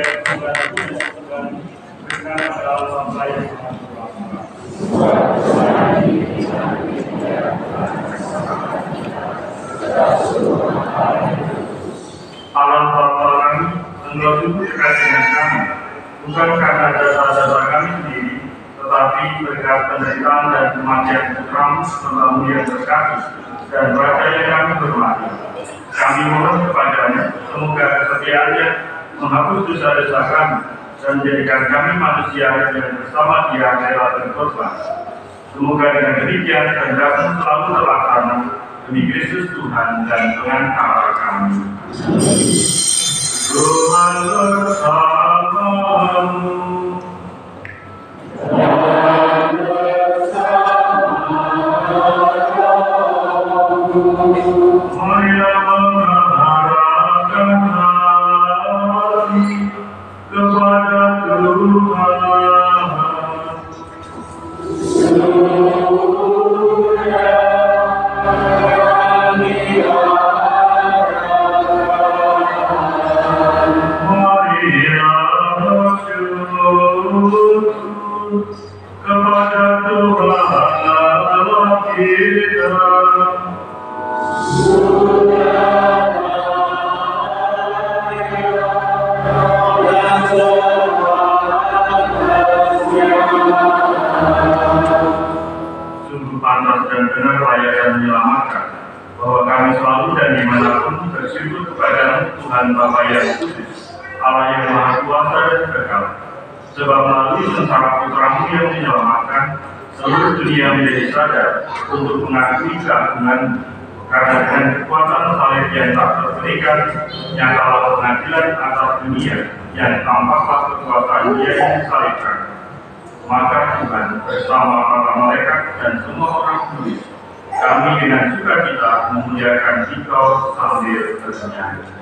Tuhan berikan dalam sampai dengan Allah Bapa kami, Engkau sungguh dekat dengan kami, bukan karena dasar-dasar kami sendiri, tetapi berkat penderitaan dan kematian Putra-Mu Selalu yang terkasih dan Raja yang kami hormati. Kami mohon kepadanya, semoga kesetiaannya menghapus dosa-dosa kami dan menjadikan kami manusia yang bersama Dia rela berkorban. Semoga dengan demikian kehendak-Mu selalu terlaksana demi Kristus Tuhan dan pengantara kami. Tuhan bersamamu. Marilah mengarahkan hati kepada Tuhan. Sebab melalui sengsara Putra-Mu yang menyelamatkan, seluruh dunia menjadi sadar untuk mengakui keagungan. Karena dengan kekuatan salib yang tak terperikan, nyatalah pengadilan atas dunia yang tampaklah kekuasaan Dia yang disalibkan. Maka Tuhan bersama para malaikat dan semua orang kudus, kami dengan sukacita memuliakan Engkau sambil bernyanyi.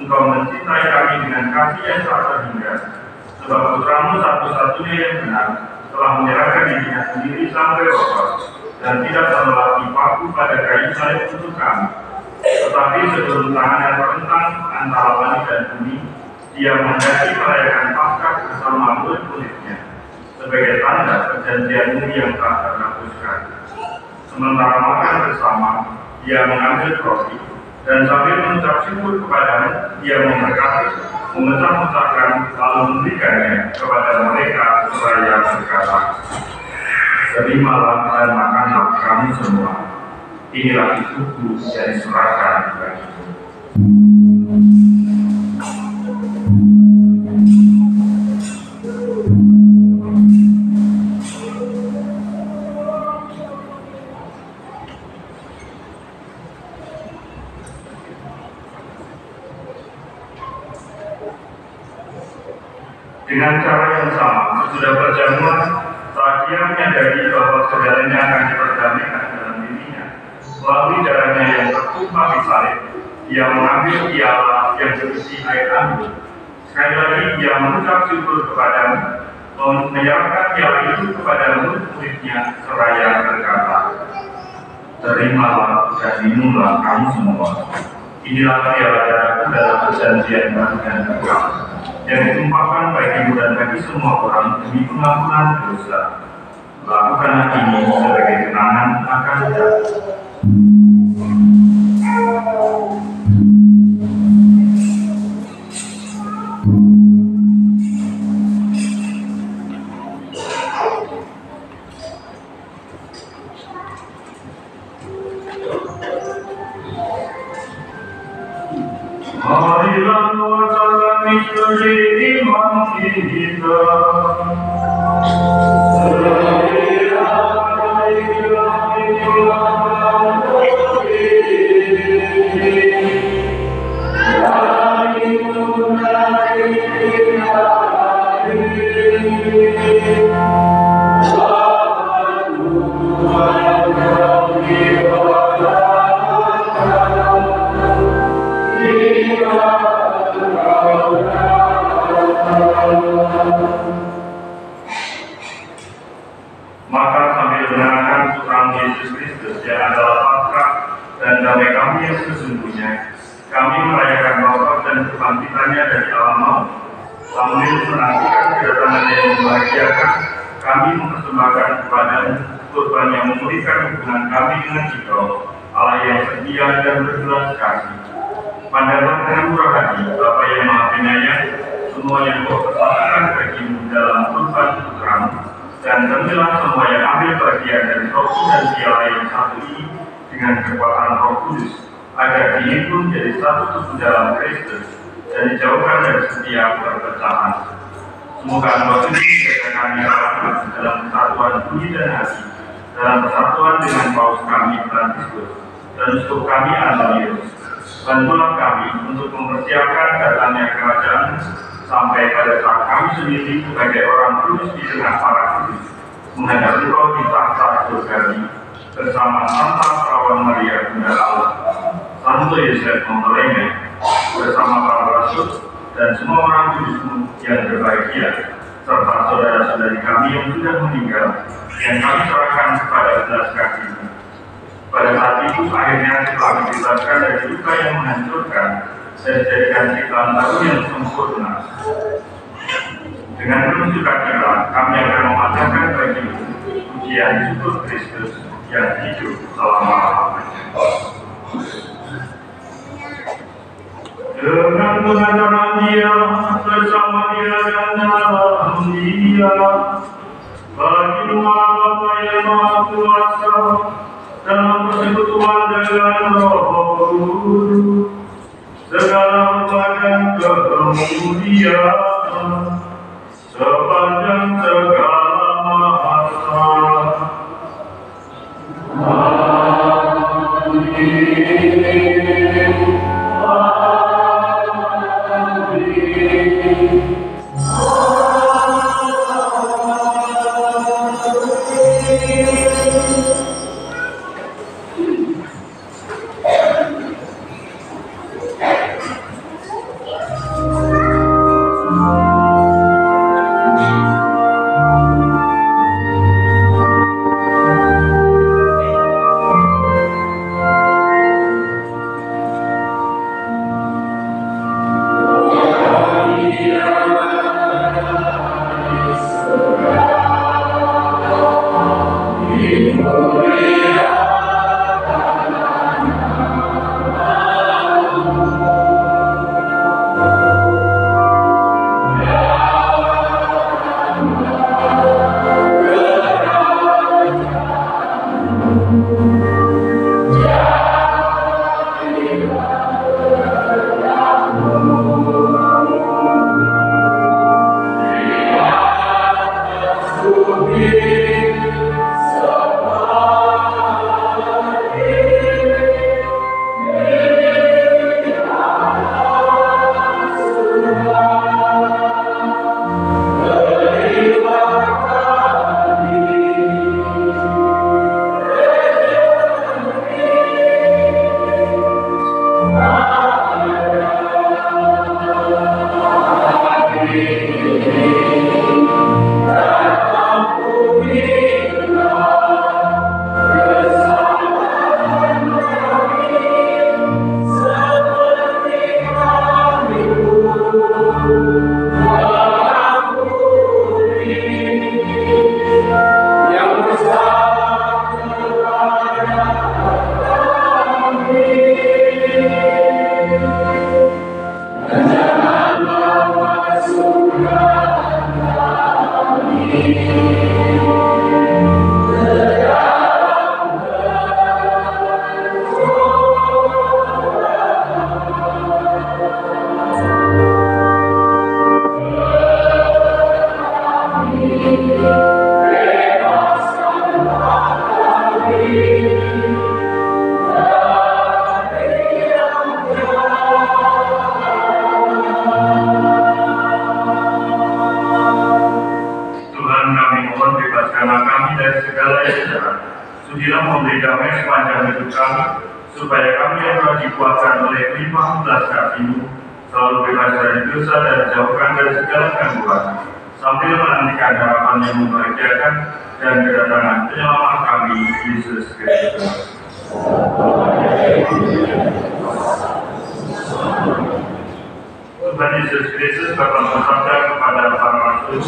Engkau mencintai kami dengan kasih yang tak terhingga, sebab Putra-Mu satu-satunya yang benar telah menyerahkan dirinya sendiri sampai wafat dan tidak menolak dipaku pada kayu salib untuk kami. Tetapi sebelum tangannya terentang antara langit dan bumi, Dia menghendaki merayakan Paskah bersama murid-muridnya sebagai tanda perjanjian-Mu yang tak terhapuskan. Sementara makan bersama, Dia mengambil roti dan sambil mengucap syukur kepada-Mu, Dia memberkati, memecah-mecahkan, lalu memberikannya kepada mereka seraya berkata, "Terimalah dan makanlah kamu semua. Inilah tubuhku yang diserahkan bagimu." Dengan cara yang sama, sesudah perjamuan, saat Dia menyadari bahwa segalanya akan diperdamaikan dalam dirinya melalui darahnya yang tertumpah di salib, Dia mengambil piala yang berisi air anggur. Sekali lagi ia mengucap syukur kepadamu, menyerahkan piala itu kepada murid-muridnya seraya berkata, terimalah dan minumlah kamu semua. Inilah piala darahku dalam perjanjian baru dan kekal, yang ditumpahkan bagimu dan bagi semua orang demi pengampunan dosa. Lakukanlah ini sebagai kenangan akan aku. Marilah mewakilkan misteri iman kita. Maka sambil mengenangkan putra Yesus Kristus yang adalah Paskah dan damai kami yang sesungguhnya, kami merayakan wafat dan kebangkitannya dari alam maut. Sambil menantikan kedatangannya yang membahagiakan, kami mempersembahkan kepada-Mu kurban yang memulihkan hubungan kami dengan Engkau, Allah yang setia dan berbelas kasih. Pandanglah dengan murah hati, Bapa yang Maha Penyayang, semua yang Kau persembahkan bagimu dalam kurban putra-Mu, dan tentulah semua yang ambil bagian dari roti dan piala yang satu ini dengan kekuatan Roh Kudus, agar dihimpun menjadi satu tubuh dalam Kristus dan dijauhkan dari setiap perpecahan. Semoga Engkau sendiri menjaga kami dalam persatuan budi dan hati, dalam persatuan dengan Paus kami Fransiskus dan uskup kami Antonius. Bantulah kami untuk mempersiapkan datangnya kerajaan sampai pada saat kami sendiri sebagai orang kudus di tengah para kudus menghadap Engkau di tahta surgawi bersama Santa Perawan Maria Bunda Allah, Santo Yosef mempelainya, bersama para rasul dan semua orang kudus-Mu yang berbahagia, serta saudara-saudari kami yang sudah meninggal, yang kami serahkan kepada belas kasih-Mu. Pada saat itu akhirnya setelah dibebaskan dari duka yang menghancurkan dan dijadikan ciptaan baru yang sempurna. Dengan penuh sukacita kami akan memanjatkan bagi-Mu pujian syukur Kristus yang hidup selama-lamanya. Dengan pengajaran Dia, bersama Dia dan dalam Dia, bagi Bapa yang Maha Kuasa, dalam persekutuan dengan Roh Kudus, segala bagian kemuliaan sepanjang segala masa. Sudilah memberi damai sepanjang hidup kami, supaya kami yang telah dikuatkan oleh limpah belas kasih-Mu selalu bebas dari dosa dan dijauhkan dari segala gangguan, sambil menantikan harapan yang membahagiakan dan kedatangan penyelamat kami, Yesus Kristus. Tuhan Yesus Kristus dapat bersabda kepada para rasul,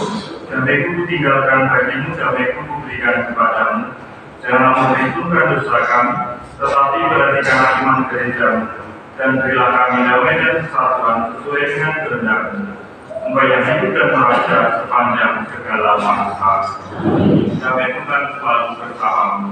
damai-Ku tinggalkan bagimu, damai-Ku berikan kepadamu. Janganlah memperhitungkan dosa kami, tetapi perhatikanlah iman gereja-Mu, dan berilah kami damai dan kesatuan sesuai dengan kehendak-Mu. Engkau yang hidup dan meraja sepanjang segala masa. Damai Tuhan selalu bersamamu.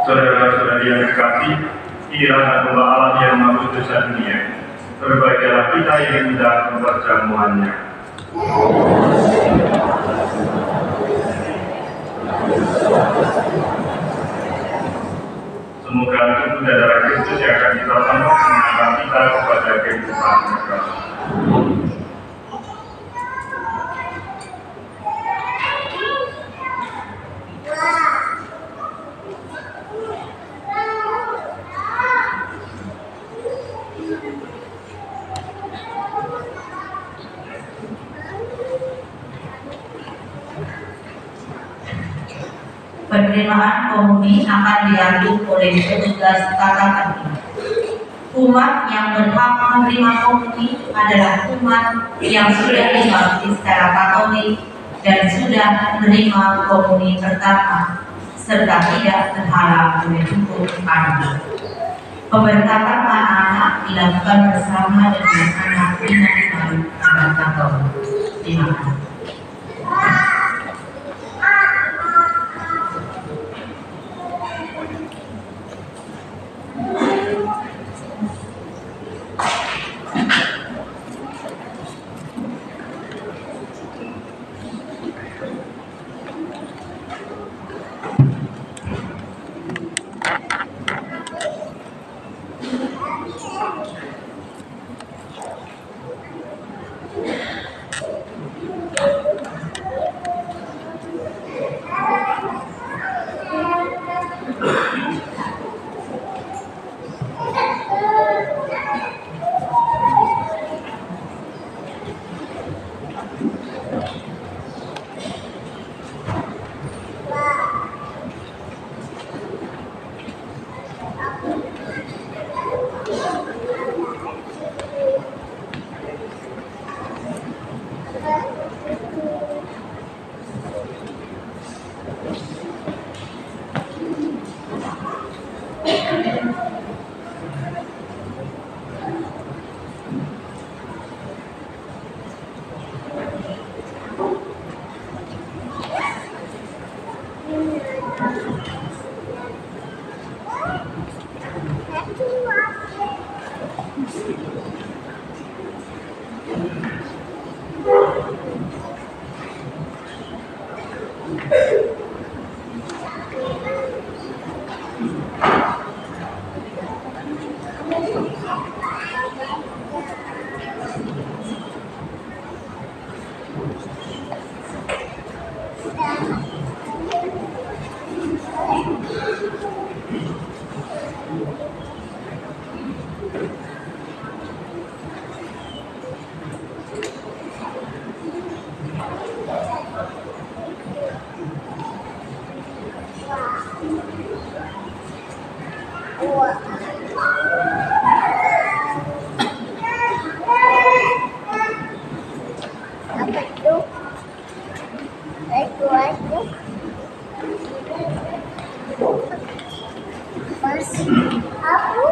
Saudara-saudari yang dikasihi, inilah domba Allah yang menebus dosa dunia. Berbahagialah kita yang hendak memperjamuannya. Semoga tubuh dan darah Kristus yang akan kita tampung mengantar kita kepada kehidupan kekal. Penerimaan komuni akan diatur oleh petugas tata tertib. Umat yang berhak menerima komuni adalah umat yang sudah dibaptis secara Katolik dan sudah menerima komuni pertama serta tidak terhalang oleh hukum agama. Pemberkatan anak-anak dilakukan bersama dengan anak binaan anak Katolik. Terima kasih. Apa itu? Itu aja. Masih aku.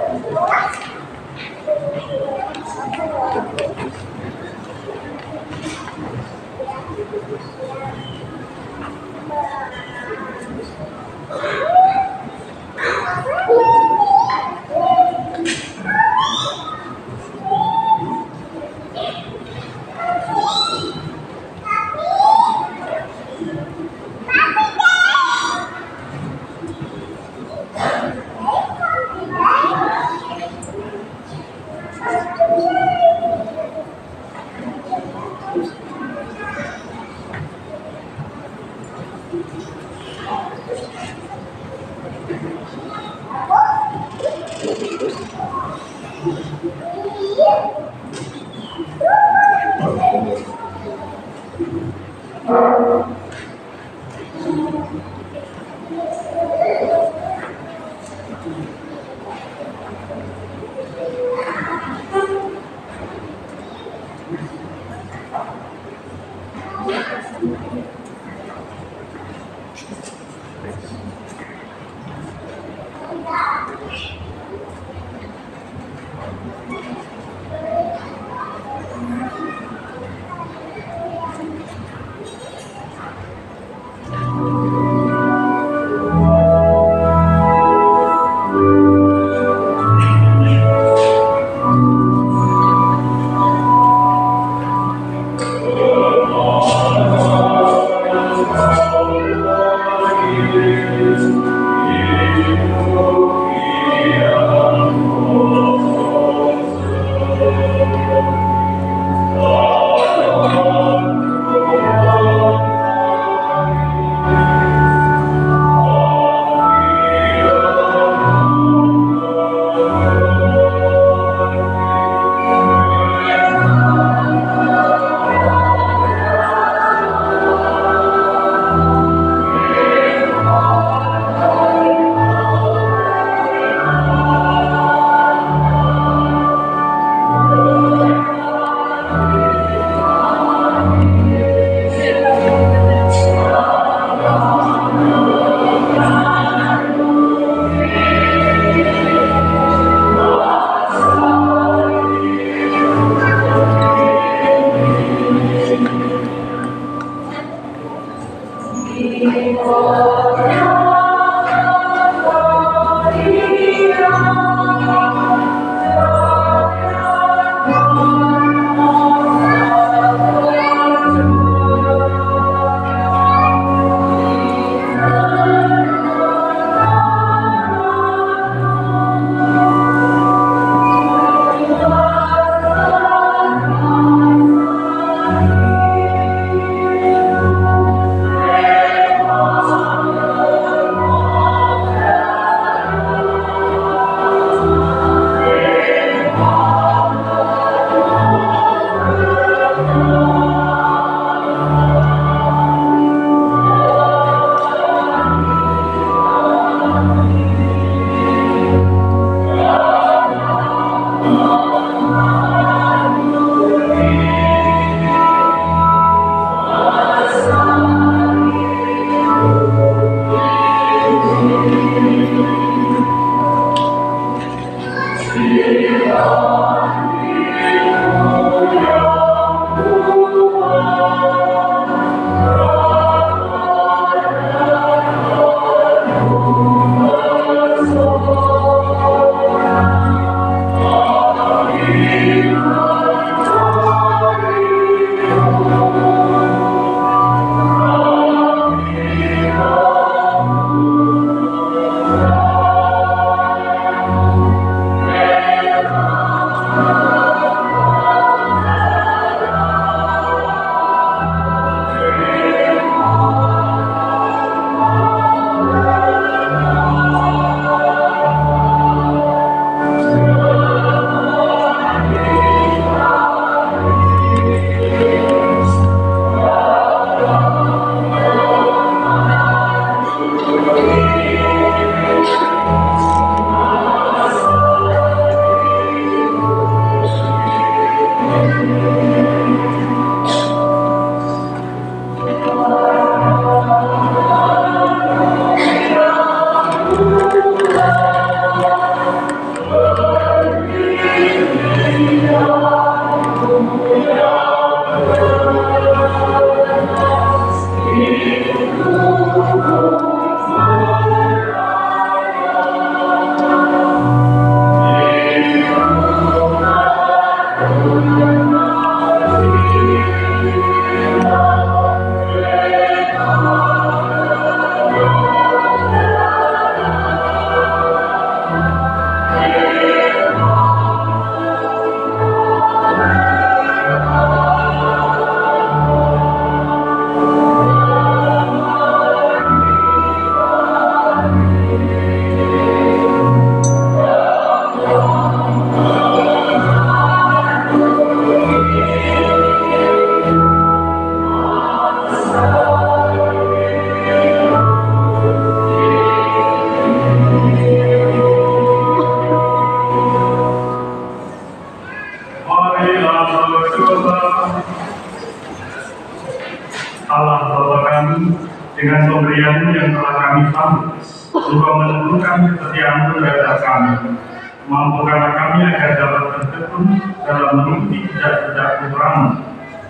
kami sambut. Engkau menentukan kesetiamu terhadap kami. Mampukanlah kami agar dapat bertekun dalam mengikuti jejak-jejak putramu,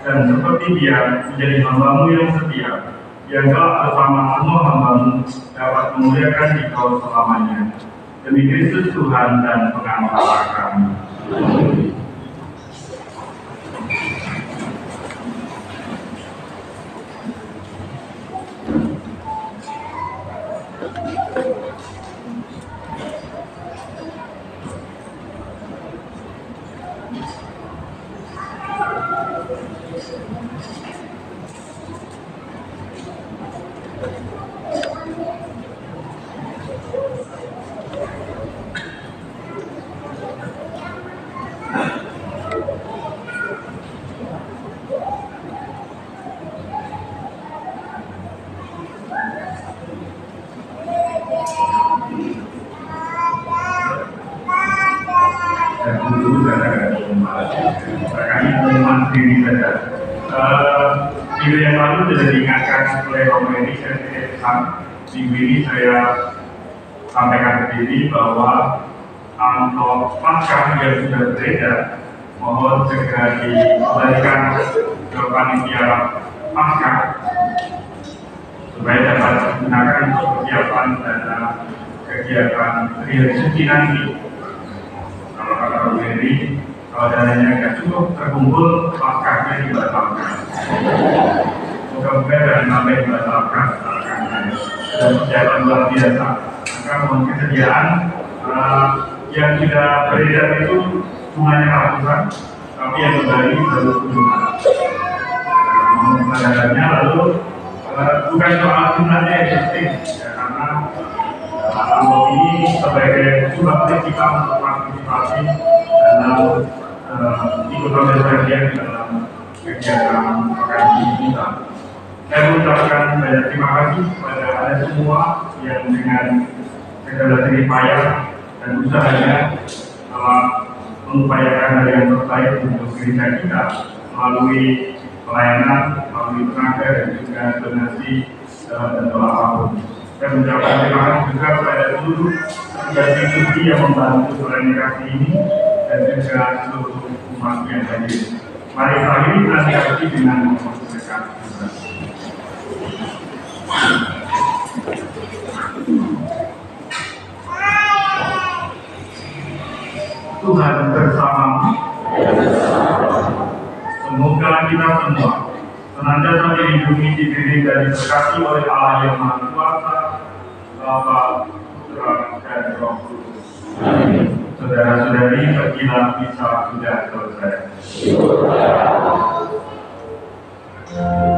dan seperti dia menjadi hamba-Mu yang setia, yang kelak bersama semua hamba-Mu dapat memuliakan Dikau selamanya. Demi Kristus Tuhan dan pengantar kami. Terkait pengumuman diri saja. Minggu yang lalu sudah diingatkan oleh Romani dan Pesan. Minggu ini saya sampaikan ke diri bahwa amplop Paskah yang sudah beredar mohon segera dikembalikan ke panitia Paskah supaya dapat digunakan untuk persiapan dana kegiatan Hari Suci nanti. Kalau kata Romani, kalau dananya nggak cukup terkumpul, Paskahnya dibatalkan. Moga-moga dan sampai dibatalkan, dan perjalanan luar biasa. Maka mohon kesediaan yang sudah beredar itu jumlahnya ratusan, tapi yang kembali baru puluhan. Mohon kesadarannya, lalu bukan soal jumlahnya yang penting, ya, karena amplop ini sebagai sebuah kita untuk partisipasi dalam ikut bagian dalam kegiatan pekan kita. Saya mengucapkan banyak terima kasih kepada Anda semua yang dengan segala jerih payah dan usahanya telah mengupayakan hal yang terbaik untuk gereja kita melalui pelayanan, melalui tenaga dan juga donasi dalam bentuk apapun. Saya mengucapkan terima kasih juga kepada seluruh institusi yang membantu komunikasi ini dan juga seluruh umat yang hadir. Mari akhiri transisi dengan mempersiapkan Tuhan bersamamu. Semoga kita semua senantiasa dilindungi, dibimbing dan diberkati oleh Allah yang Maha Kuasa, Bapa, Putra, dan Roh Kudus. Saudara-saudari, pergilah misa sudah selesai. Amen.